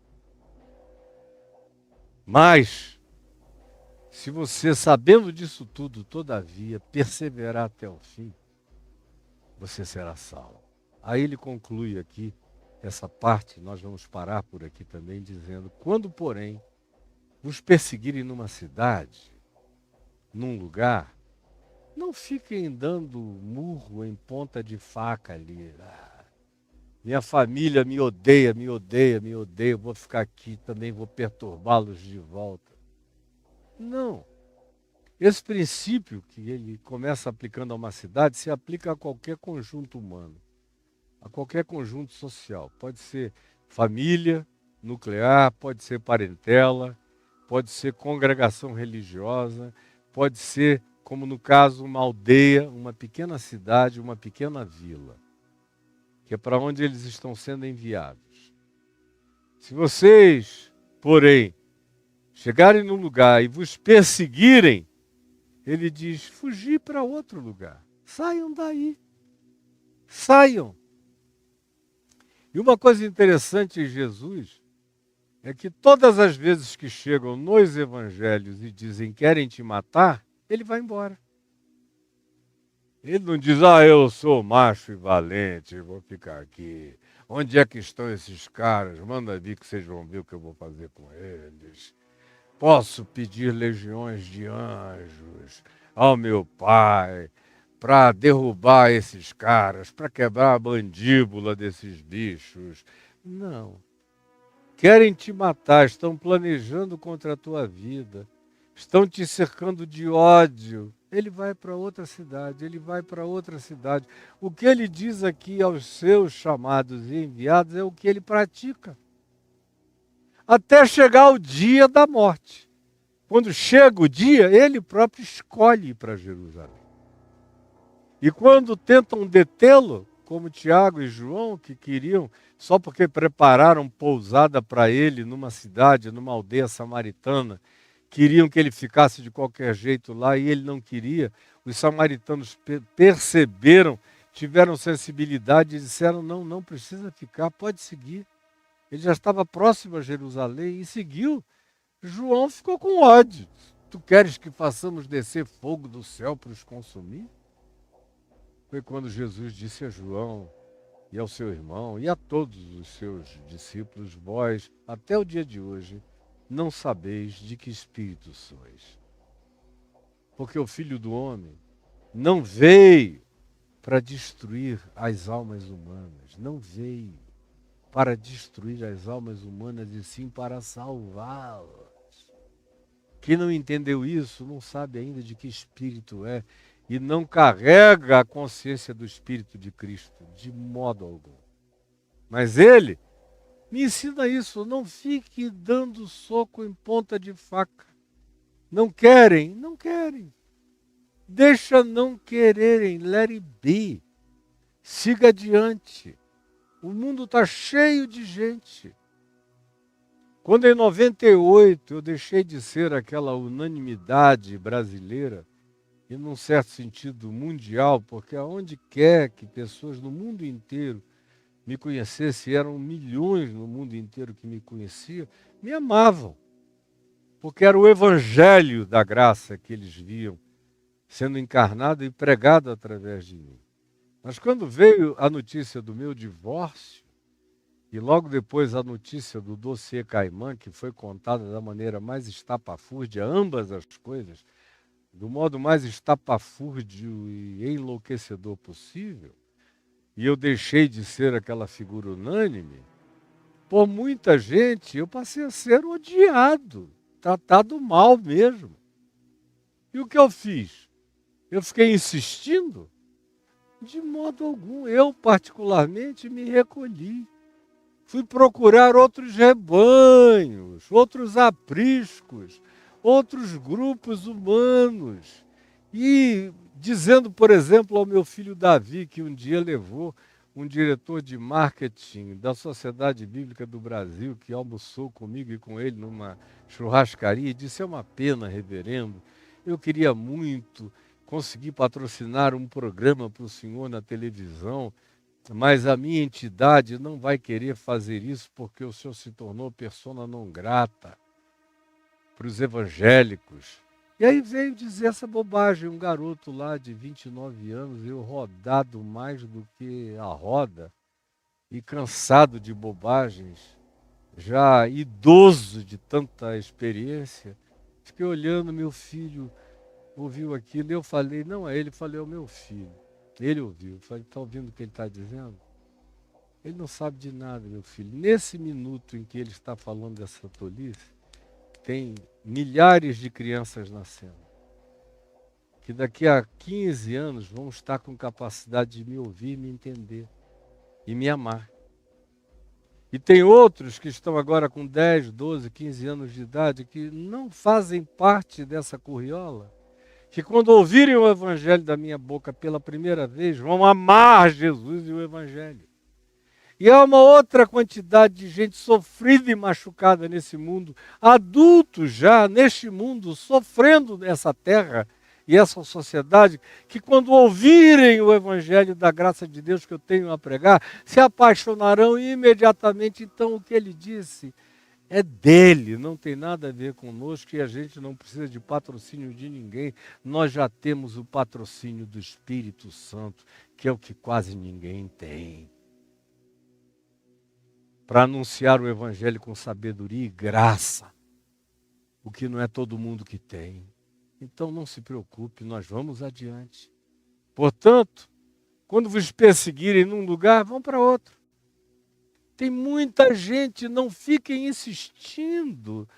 Mas, se você, sabendo disso tudo, todavia, perseverar até o fim, você será salvo. Aí ele conclui aqui essa parte, nós vamos parar por aqui também, dizendo: quando, porém, vos perseguirem numa cidade, num lugar, não fiquem dando murro em ponta de faca ali. Minha família me odeia, me odeia, me odeia, vou ficar aqui também, vou perturbá-los de volta. Não. Esse princípio que ele começa aplicando a uma cidade se aplica a qualquer conjunto humano, a qualquer conjunto social. Pode ser família nuclear, pode ser parentela, pode ser congregação religiosa, pode ser, como no caso, uma aldeia, uma pequena cidade, uma pequena vila, que é para onde eles estão sendo enviados. Se vocês, porém, chegarem num lugar e vos perseguirem, ele diz: fugir para outro lugar. Saiam daí. Saiam. E uma coisa interessante em Jesus é que todas as vezes que chegam nos evangelhos e dizem querem te matar, ele vai embora. Ele não diz: eu sou macho e valente, vou ficar aqui. Onde é que estão esses caras? Manda vir que vocês vão ver o que eu vou fazer com eles. Posso pedir legiões de anjos ao meu Pai para derrubar esses caras, para quebrar a mandíbula desses bichos. Não. Querem te matar, estão planejando contra a tua vida, estão te cercando de ódio. Ele vai para outra cidade, ele vai para outra cidade. O que ele diz aqui aos seus chamados e enviados é o que ele pratica. Até chegar o dia da morte. Quando chega o dia, ele próprio escolhe ir para Jerusalém. E quando tentam detê-lo, como Tiago e João, que queriam, só porque prepararam pousada para ele numa cidade, numa aldeia samaritana, queriam que ele ficasse de qualquer jeito lá e ele não queria, os samaritanos perceberam, tiveram sensibilidade e disseram: não, não precisa ficar, pode seguir. Ele já estava próximo a Jerusalém e seguiu. João ficou com ódio. Tu queres que façamos descer fogo do céu para os consumir? Foi quando Jesus disse a João e ao seu irmão e a todos os seus discípulos: vós, até o dia de hoje, não sabeis de que espírito sois. Porque o Filho do Homem não veio para destruir as almas humanas, não veio para destruir as almas humanas, e sim para salvá-las. Quem não entendeu isso não sabe ainda de que espírito é e não carrega a consciência do Espírito de Cristo, de modo algum. Mas ele me ensina isso: não fique dando soco em ponta de faca. Não querem? Não querem. Deixa não quererem, let it be. Siga adiante. O mundo está cheio de gente. Quando em 98 eu deixei de ser aquela unanimidade brasileira, e num certo sentido mundial, porque aonde quer que pessoas no mundo inteiro me conhecessem, eram milhões no mundo inteiro que me conheciam, me amavam. Porque era o evangelho da graça que eles viam sendo encarnado e pregado através de mim. Mas quando veio a notícia do meu divórcio, E logo depois a notícia do dossiê Caimã, que foi contada da maneira mais estapafúrdia, ambas as coisas, do modo mais estapafúrdio e enlouquecedor possível, e eu deixei de ser aquela figura unânime, por muita gente eu passei a ser odiado, tratado mal mesmo. E o que eu fiz? Eu fiquei insistindo? De modo algum. Eu, particularmente, me recolhi. Fui procurar outros rebanhos, outros apriscos, outros grupos humanos. E dizendo, por exemplo, ao meu filho Davi, que um dia levou um diretor de marketing da Sociedade Bíblica do Brasil, que almoçou comigo e com ele numa churrascaria, e disse: é uma pena, reverendo, eu queria muito conseguir patrocinar um programa para o senhor na televisão, mas a minha entidade não vai querer fazer isso porque o senhor se tornou persona non grata para os evangélicos. E aí veio dizer essa bobagem, um garoto lá de 29 anos, eu rodado mais do que a roda, e cansado de bobagens, já idoso de tanta experiência, fiquei olhando, meu filho ouviu aquilo, e eu falei, não é ele, falei, é o meu filho. Ele ouviu, falei, está ouvindo o que ele está dizendo? Ele não sabe de nada, meu filho. Nesse minuto em que ele está falando dessa tolice, tem milhares de crianças nascendo, que daqui a 15 anos vão estar com capacidade de me ouvir, me entender e me amar. E tem outros que estão agora com 10, 12, 15 anos de idade que não fazem parte dessa curriola, que quando ouvirem o evangelho da minha boca pela primeira vez, vão amar Jesus e o evangelho. E há uma outra quantidade de gente sofrida e machucada nesse mundo, adultos já neste mundo, sofrendo nessa terra e essa sociedade, que quando ouvirem o evangelho da graça de Deus que eu tenho a pregar, se apaixonarão imediatamente. Então o que ele disse é dele, não tem nada a ver conosco, e a gente não precisa de patrocínio de ninguém. Nós já temos o patrocínio do Espírito Santo, que é o que quase ninguém tem, para anunciar o evangelho com sabedoria e graça, o que não é todo mundo que tem. Então não se preocupe, nós vamos adiante. Portanto, quando vos perseguirem num lugar, vão para outro. Tem muita gente, não fiquem insistindo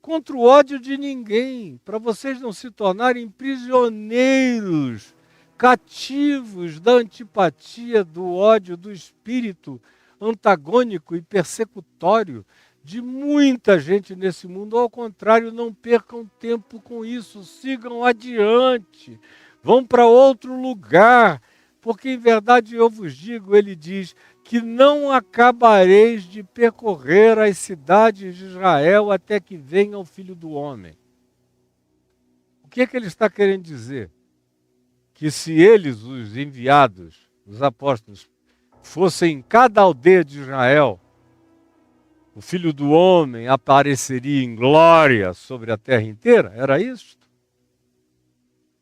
contra o ódio de ninguém, para vocês não se tornarem prisioneiros, cativos da antipatia, do ódio, do espírito antagônico e persecutório de muita gente nesse mundo. Ao contrário, não percam tempo com isso, sigam adiante, vão para outro lugar, porque em verdade eu vos digo, ele diz, que não acabareis de percorrer as cidades de Israel até que venha o Filho do Homem. O que é que ele está querendo dizer? Que se eles, os enviados, os apóstolos, fossem em cada aldeia de Israel, o Filho do Homem apareceria em glória sobre a terra inteira? Era isso?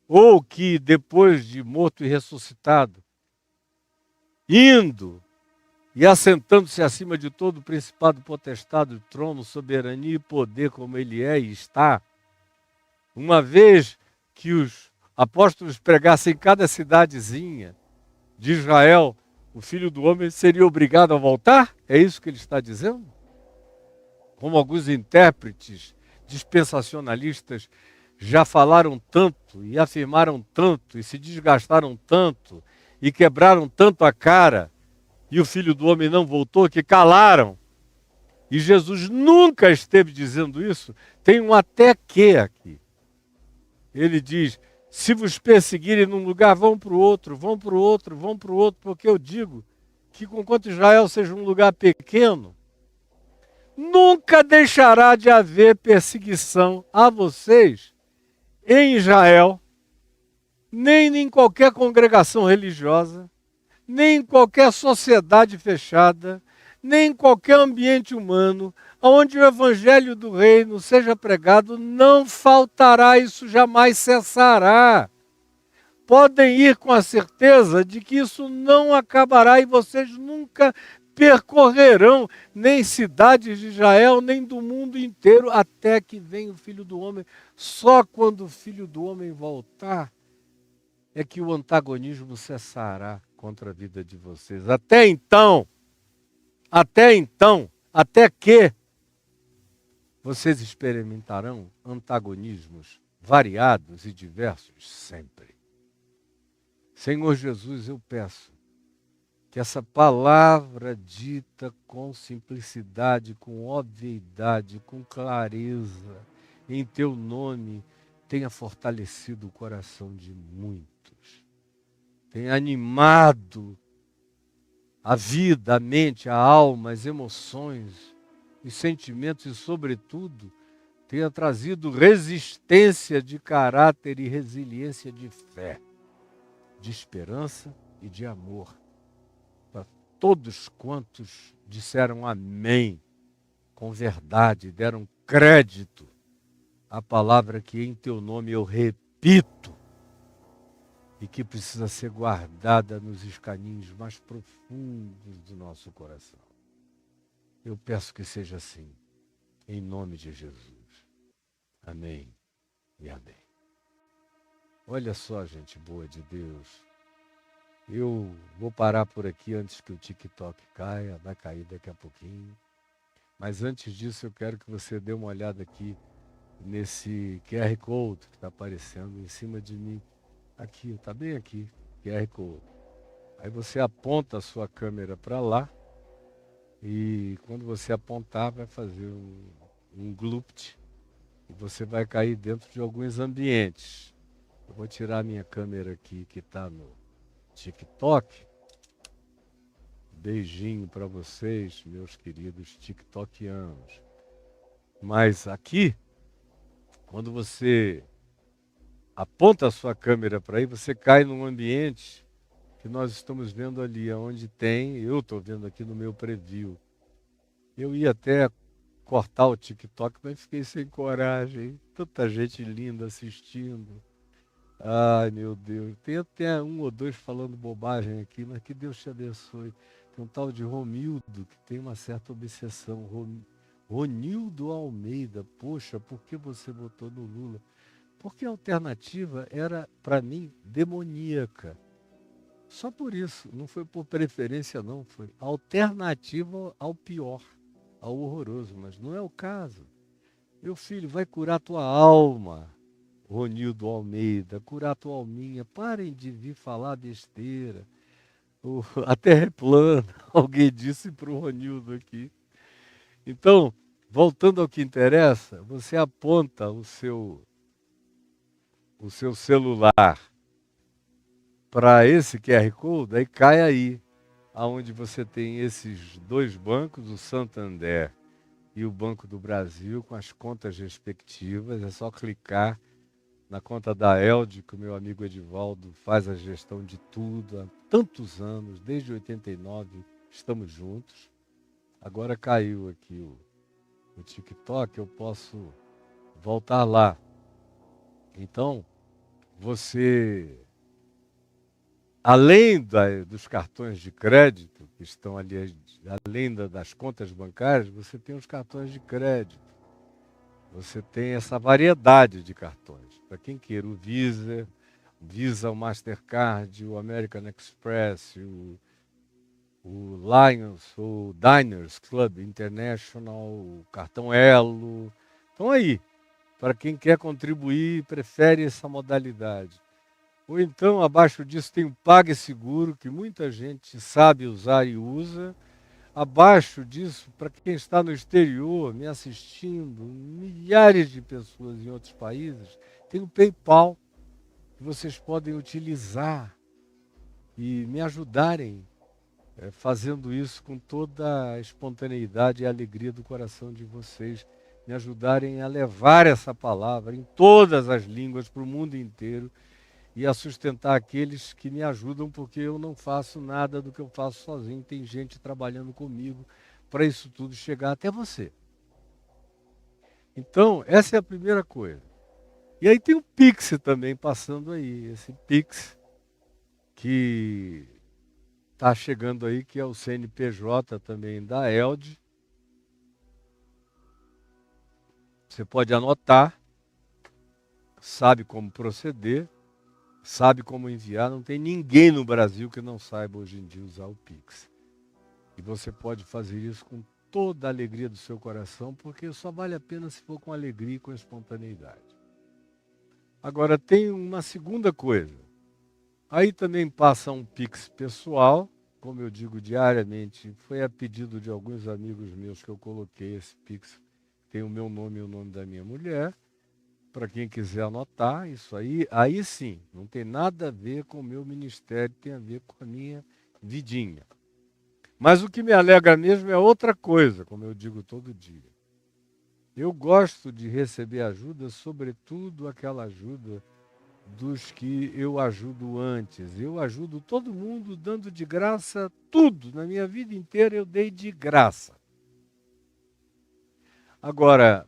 Ou que depois de morto e ressuscitado, indo e assentando-se acima de todo o principado, potestade, trono, soberania e poder como ele é e está, uma vez que os apóstolos pregassem em cada cidadezinha de Israel, o Filho do Homem seria obrigado a voltar? É isso que ele está dizendo? Como alguns intérpretes dispensacionalistas já falaram tanto e afirmaram tanto e se desgastaram tanto e quebraram tanto a cara, e o Filho do Homem não voltou, que calaram. E Jesus nunca esteve dizendo isso. Tem um até que aqui. Ele diz, se vos perseguirem num lugar, vão para o outro, vão para o outro, vão para o outro, porque eu digo que conquanto Israel seja um lugar pequeno, nunca deixará de haver perseguição a vocês em Israel, nem em qualquer congregação religiosa, nem em qualquer sociedade fechada, nem em qualquer ambiente humano, onde o evangelho do reino seja pregado, não faltará, isso jamais cessará. Podem ir com a certeza de que isso não acabará e vocês nunca percorrerão nem cidades de Israel, nem do mundo inteiro, até que venha o Filho do Homem. Só quando o Filho do Homem voltar é que o antagonismo cessará contra a vida de vocês. Até que vocês experimentarão antagonismos variados e diversos sempre. Senhor Jesus, eu peço que essa palavra dita com simplicidade, com obviedade, com clareza, em teu nome, tenha fortalecido o coração de muitos, tenha animado a vida, a mente, a alma, as emoções, os sentimentos e, sobretudo, tenha trazido resistência de caráter e resiliência de fé, de esperança e de amor para todos quantos disseram amém com verdade, deram crédito à palavra que em teu nome eu repito e que precisa ser guardada nos escaninhos mais profundos do nosso coração. Eu peço que seja assim, em nome de Jesus. Amém e amém. Olha só, gente boa de Deus. Eu vou parar por aqui antes que o TikTok caia, vai cair daqui a pouquinho. Mas antes disso eu quero que você dê uma olhada aqui nesse QR Code que está aparecendo em cima de mim. Aqui, está bem aqui, QR Code. Aí você aponta a sua câmera para lá e quando você apontar vai fazer um glupte e você vai cair dentro de alguns ambientes. Eu vou tirar a minha câmera aqui que está no TikTok. Beijinho para vocês, meus queridos tiktokianos. Mas aqui, quando você aponta a sua câmera para aí, você cai num ambiente que nós estamos vendo ali, onde tem, eu estou vendo aqui no meu preview. Eu ia até cortar o TikTok, mas fiquei sem coragem. Tanta gente linda assistindo. Ai, meu Deus. Tem até um ou dois falando bobagem aqui, mas que Deus te abençoe. Tem um tal de Romildo, que tem uma certa obsessão. Ronildo Almeida. Poxa, por que você votou no Lula? Porque a alternativa era, para mim, demoníaca. Só por isso. Não foi por preferência, não. Foi alternativa ao pior, ao horroroso. Mas não é o caso. Meu filho, vai curar tua alma. Ronildo Almeida, curar tua alminha, parem de vir falar besteira. A terra é plana, alguém disse para o Ronildo aqui. Então, voltando ao que interessa, você aponta o seu celular para esse QR Code, aí cai aí, aonde você tem esses dois bancos, o Santander e o Banco do Brasil, com as contas respectivas, é só clicar na conta da Elde, que o meu amigo Edivaldo faz a gestão de tudo há tantos anos, desde 89, estamos juntos. Agora caiu aqui o TikTok, eu posso voltar lá. Então, você, além dos cartões de crédito, que estão ali, além das contas bancárias, você tem os cartões de crédito. Você tem essa variedade de cartões. Para quem queira o Visa, o Mastercard, o American Express, o Lions, o Diners Club International, o cartão Elo. Estão aí. Para quem quer contribuir, prefere essa modalidade. Ou então, abaixo disso, tem o PagSeguro, que muita gente sabe usar e usa. Abaixo disso, para quem está no exterior, me assistindo, milhares de pessoas em outros países, tem o PayPal, que vocês podem utilizar e me ajudarem fazendo isso com toda a espontaneidade e alegria do coração de vocês, me ajudarem a levar essa palavra em todas as línguas para o mundo inteiro e a sustentar aqueles que me ajudam, porque eu não faço nada do que eu faço sozinho. Tem gente trabalhando comigo para isso tudo chegar até você. Então, essa é a primeira coisa. E aí tem o Pix também passando aí. Esse Pix que está chegando aí, que é o CNPJ também da ELD. Você pode anotar, sabe como proceder, sabe como enviar. Não tem ninguém no Brasil que não saiba hoje em dia usar o Pix. E você pode fazer isso com toda a alegria do seu coração, porque só vale a pena se for com alegria e com espontaneidade. Agora, tem uma segunda coisa. Aí também passa um Pix pessoal, como eu digo diariamente, foi a pedido de alguns amigos meus que eu coloquei esse Pix. Tem o meu nome e o nome da minha mulher. Para quem quiser anotar, isso aí sim, não tem nada a ver com o meu ministério, tem a ver com a minha vidinha. Mas o que me alegra mesmo é outra coisa, como eu digo todo dia. Eu gosto de receber ajuda, sobretudo aquela ajuda dos que eu ajudo antes. Eu ajudo todo mundo dando de graça tudo. Na minha vida inteira eu dei de graça. Agora,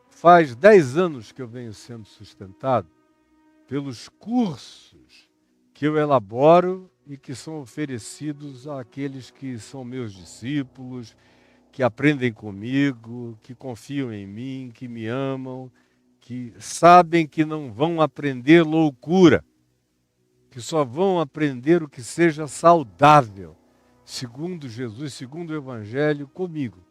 faz 10 anos que eu venho sendo sustentado pelos cursos que eu elaboro e que são oferecidos àqueles que são meus discípulos, que aprendem comigo, que confiam em mim, que me amam, que sabem que não vão aprender loucura, que só vão aprender o que seja saudável, segundo Jesus, segundo o Evangelho, comigo.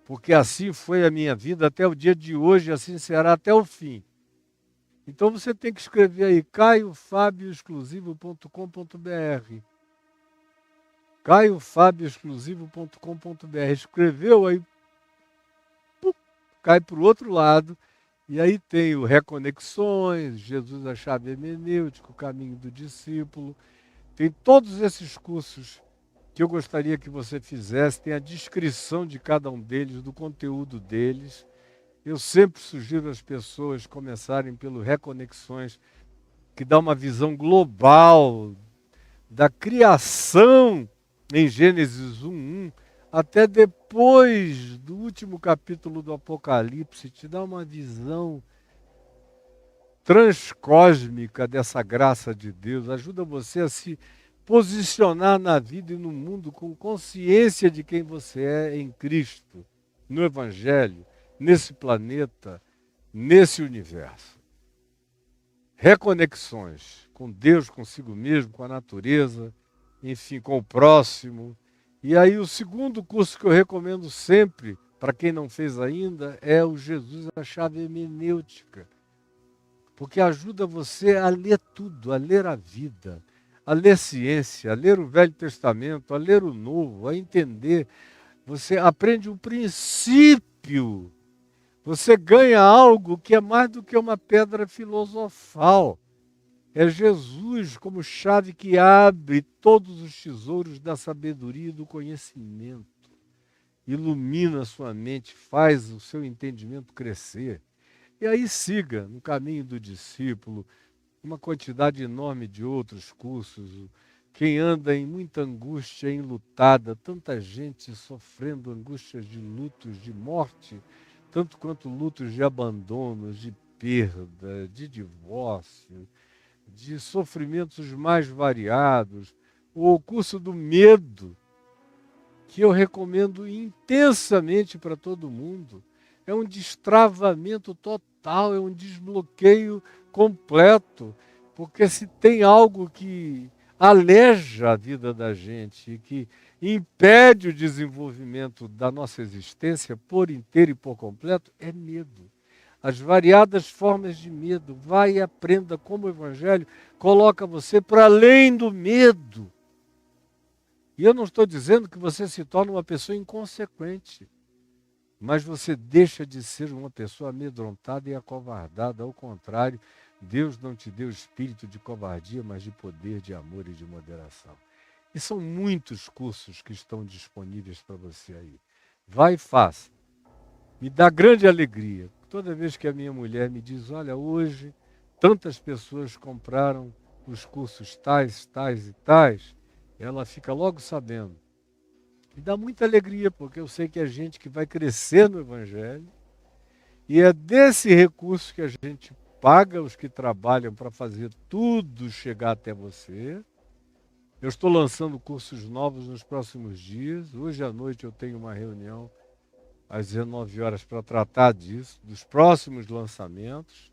Porque assim foi a minha vida até o dia de hoje, assim será até o fim. Então você tem que escrever aí, caiofabioexclusivo.com.br. caiofabioexclusivo.com.br. Escreveu aí, cai para o outro lado, e aí tem o Reconexões, Jesus a chave hermenêutica, o caminho do discípulo. Tem todos esses cursos que eu gostaria que você fizesse, tem a descrição de cada um deles, do conteúdo deles. Eu sempre sugiro às pessoas começarem pelo Reconexões, que dá uma visão global da criação em Gênesis 1:1, até depois do último capítulo do Apocalipse, te dá uma visão transcósmica dessa graça de Deus, ajuda você a se posicionar na vida e no mundo com consciência de quem você é em Cristo, no Evangelho, nesse planeta, nesse universo. Reconexões com Deus, consigo mesmo, com a natureza, enfim, com o próximo. E aí o segundo curso que eu recomendo sempre, para quem não fez ainda, é o Jesus, a chave hermenêutica. Porque ajuda você a ler tudo, a ler a vida, a ler ciência, a ler o Velho Testamento, a ler o Novo, a entender. Você aprende o princípio. Você ganha algo que é mais do que uma pedra filosofal. É Jesus como chave que abre todos os tesouros da sabedoria e do conhecimento. Ilumina a sua mente, faz o seu entendimento crescer. E aí siga no caminho do discípulo, uma quantidade enorme de outros cursos. Quem anda em muita angústia, enlutada, tanta gente sofrendo angústias de lutos, de morte, tanto quanto lutos de abandono, de perda, de divórcio, de sofrimentos mais variados. O curso do medo, que eu recomendo intensamente para todo mundo. É um destravamento total, é um desbloqueio completo, porque se tem algo que aleja a vida da gente, que impede o desenvolvimento da nossa existência por inteiro e por completo, é medo. As variadas formas de medo. Vai e aprenda como o Evangelho coloca você para além do medo. E eu não estou dizendo que você se torna uma pessoa inconsequente, mas você deixa de ser uma pessoa amedrontada e acovardada. Ao contrário, Deus não te deu espírito de covardia, mas de poder, de amor e de moderação. E são muitos cursos que estão disponíveis para você aí. Vai e faça. Me dá grande alegria. Toda vez que a minha mulher me diz, olha, hoje tantas pessoas compraram os cursos tais, tais e tais, ela fica logo sabendo. Me dá muita alegria, porque eu sei que é gente que vai crescer no Evangelho, e é desse recurso que a gente paga os que trabalham para fazer tudo chegar até você, Eu estou lançando cursos novos nos próximos dias. Hoje à noite eu tenho uma reunião às 19 horas para tratar disso, dos próximos lançamentos.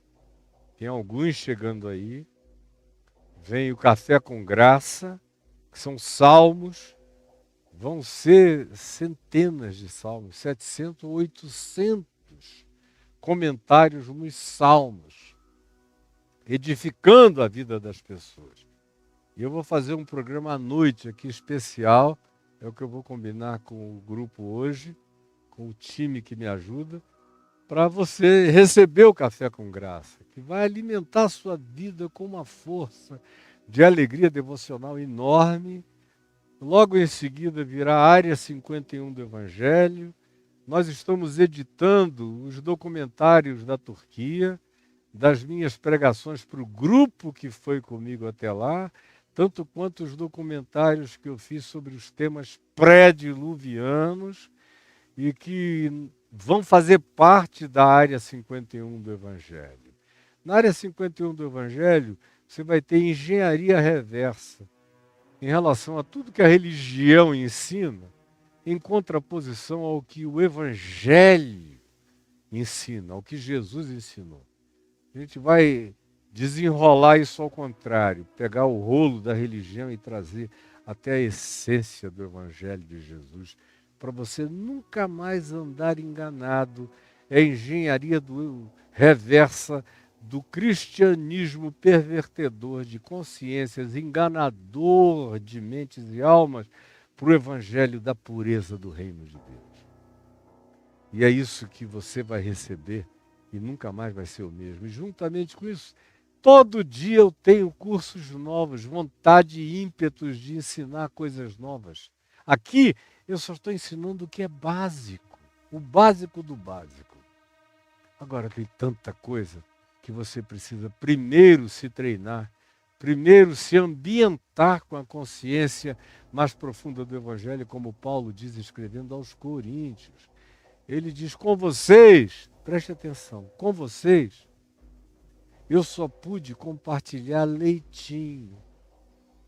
Tem alguns chegando aí. Vem o Café com Graça, que são salmos. Vão ser centenas de salmos, 700, 800 comentários nos salmos, edificando a vida das pessoas. E eu vou fazer um programa à noite aqui especial, é o que eu vou combinar com o grupo hoje, com o time que me ajuda, para você receber o Café com Graça, que vai alimentar a sua vida com uma força de alegria devocional enorme. Logo em seguida virá a Área 51 do Evangelho. Nós estamos editando os documentários da Turquia, das minhas pregações para o grupo que foi comigo até lá, tanto quanto os documentários que eu fiz sobre os temas pré-diluvianos e que vão fazer parte da Área 51 do Evangelho. Na Área 51 do Evangelho, você vai ter engenharia reversa em relação a tudo que a religião ensina, em contraposição ao que o Evangelho ensina, ao que Jesus ensinou. A gente vai desenrolar isso ao contrário, pegar o rolo da religião e trazer até a essência do Evangelho de Jesus, para você nunca mais andar enganado. É a engenharia reversa do cristianismo pervertedor de consciências, enganador de mentes e almas, para o Evangelho da pureza do reino de Deus. E é isso que você vai receber e nunca mais vai ser o mesmo. E juntamente com isso, todo dia eu tenho cursos novos, vontade e ímpetos de ensinar coisas novas. Aqui eu só estou ensinando o que é básico, o básico do básico. Agora tem tanta coisa que você precisa primeiro se treinar, primeiro se ambientar com a consciência mais profunda do Evangelho, como Paulo diz escrevendo aos Coríntios. Ele diz, com vocês, preste atenção, com vocês, eu só pude compartilhar leitinho,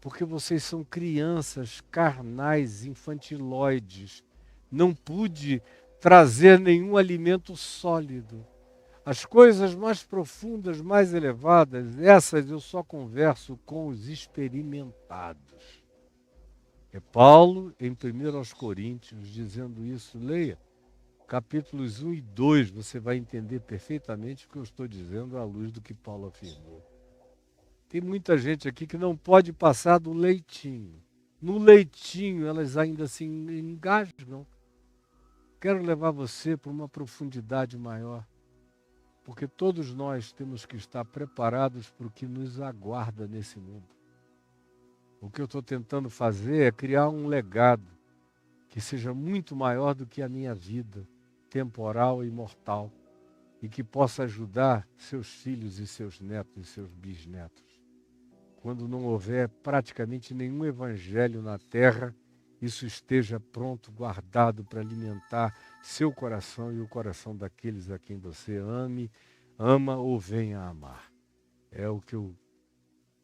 porque vocês são crianças carnais, infantiloides. Não pude trazer nenhum alimento sólido. As coisas mais profundas, mais elevadas, essas eu só converso com os experimentados. É Paulo, em 1 aos Coríntios, dizendo isso. Leia. Capítulos 1 e 2, você vai entender perfeitamente o que eu estou dizendo à luz do que Paulo afirmou. Tem muita gente aqui que não pode passar do leitinho. No leitinho elas ainda se engasgam. Quero levar você para uma profundidade maior, porque todos nós temos que estar preparados para o que nos aguarda nesse mundo. O que eu estou tentando fazer é criar um legado que seja muito maior do que a minha vida temporal e mortal, e que possa ajudar seus filhos e seus netos e seus bisnetos. Quando não houver praticamente nenhum evangelho na terra, isso esteja pronto, guardado para alimentar seu coração e o coração daqueles a quem você ama ou venha a amar. É o que eu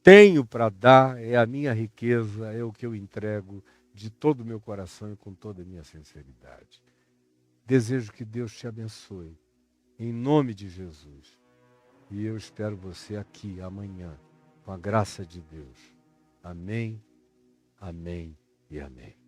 tenho para dar, é a minha riqueza, é o que eu entrego de todo o meu coração e com toda a minha sinceridade. Desejo que Deus te abençoe, em nome de Jesus. E eu espero você aqui amanhã, com a graça de Deus. Amém, amém e amém.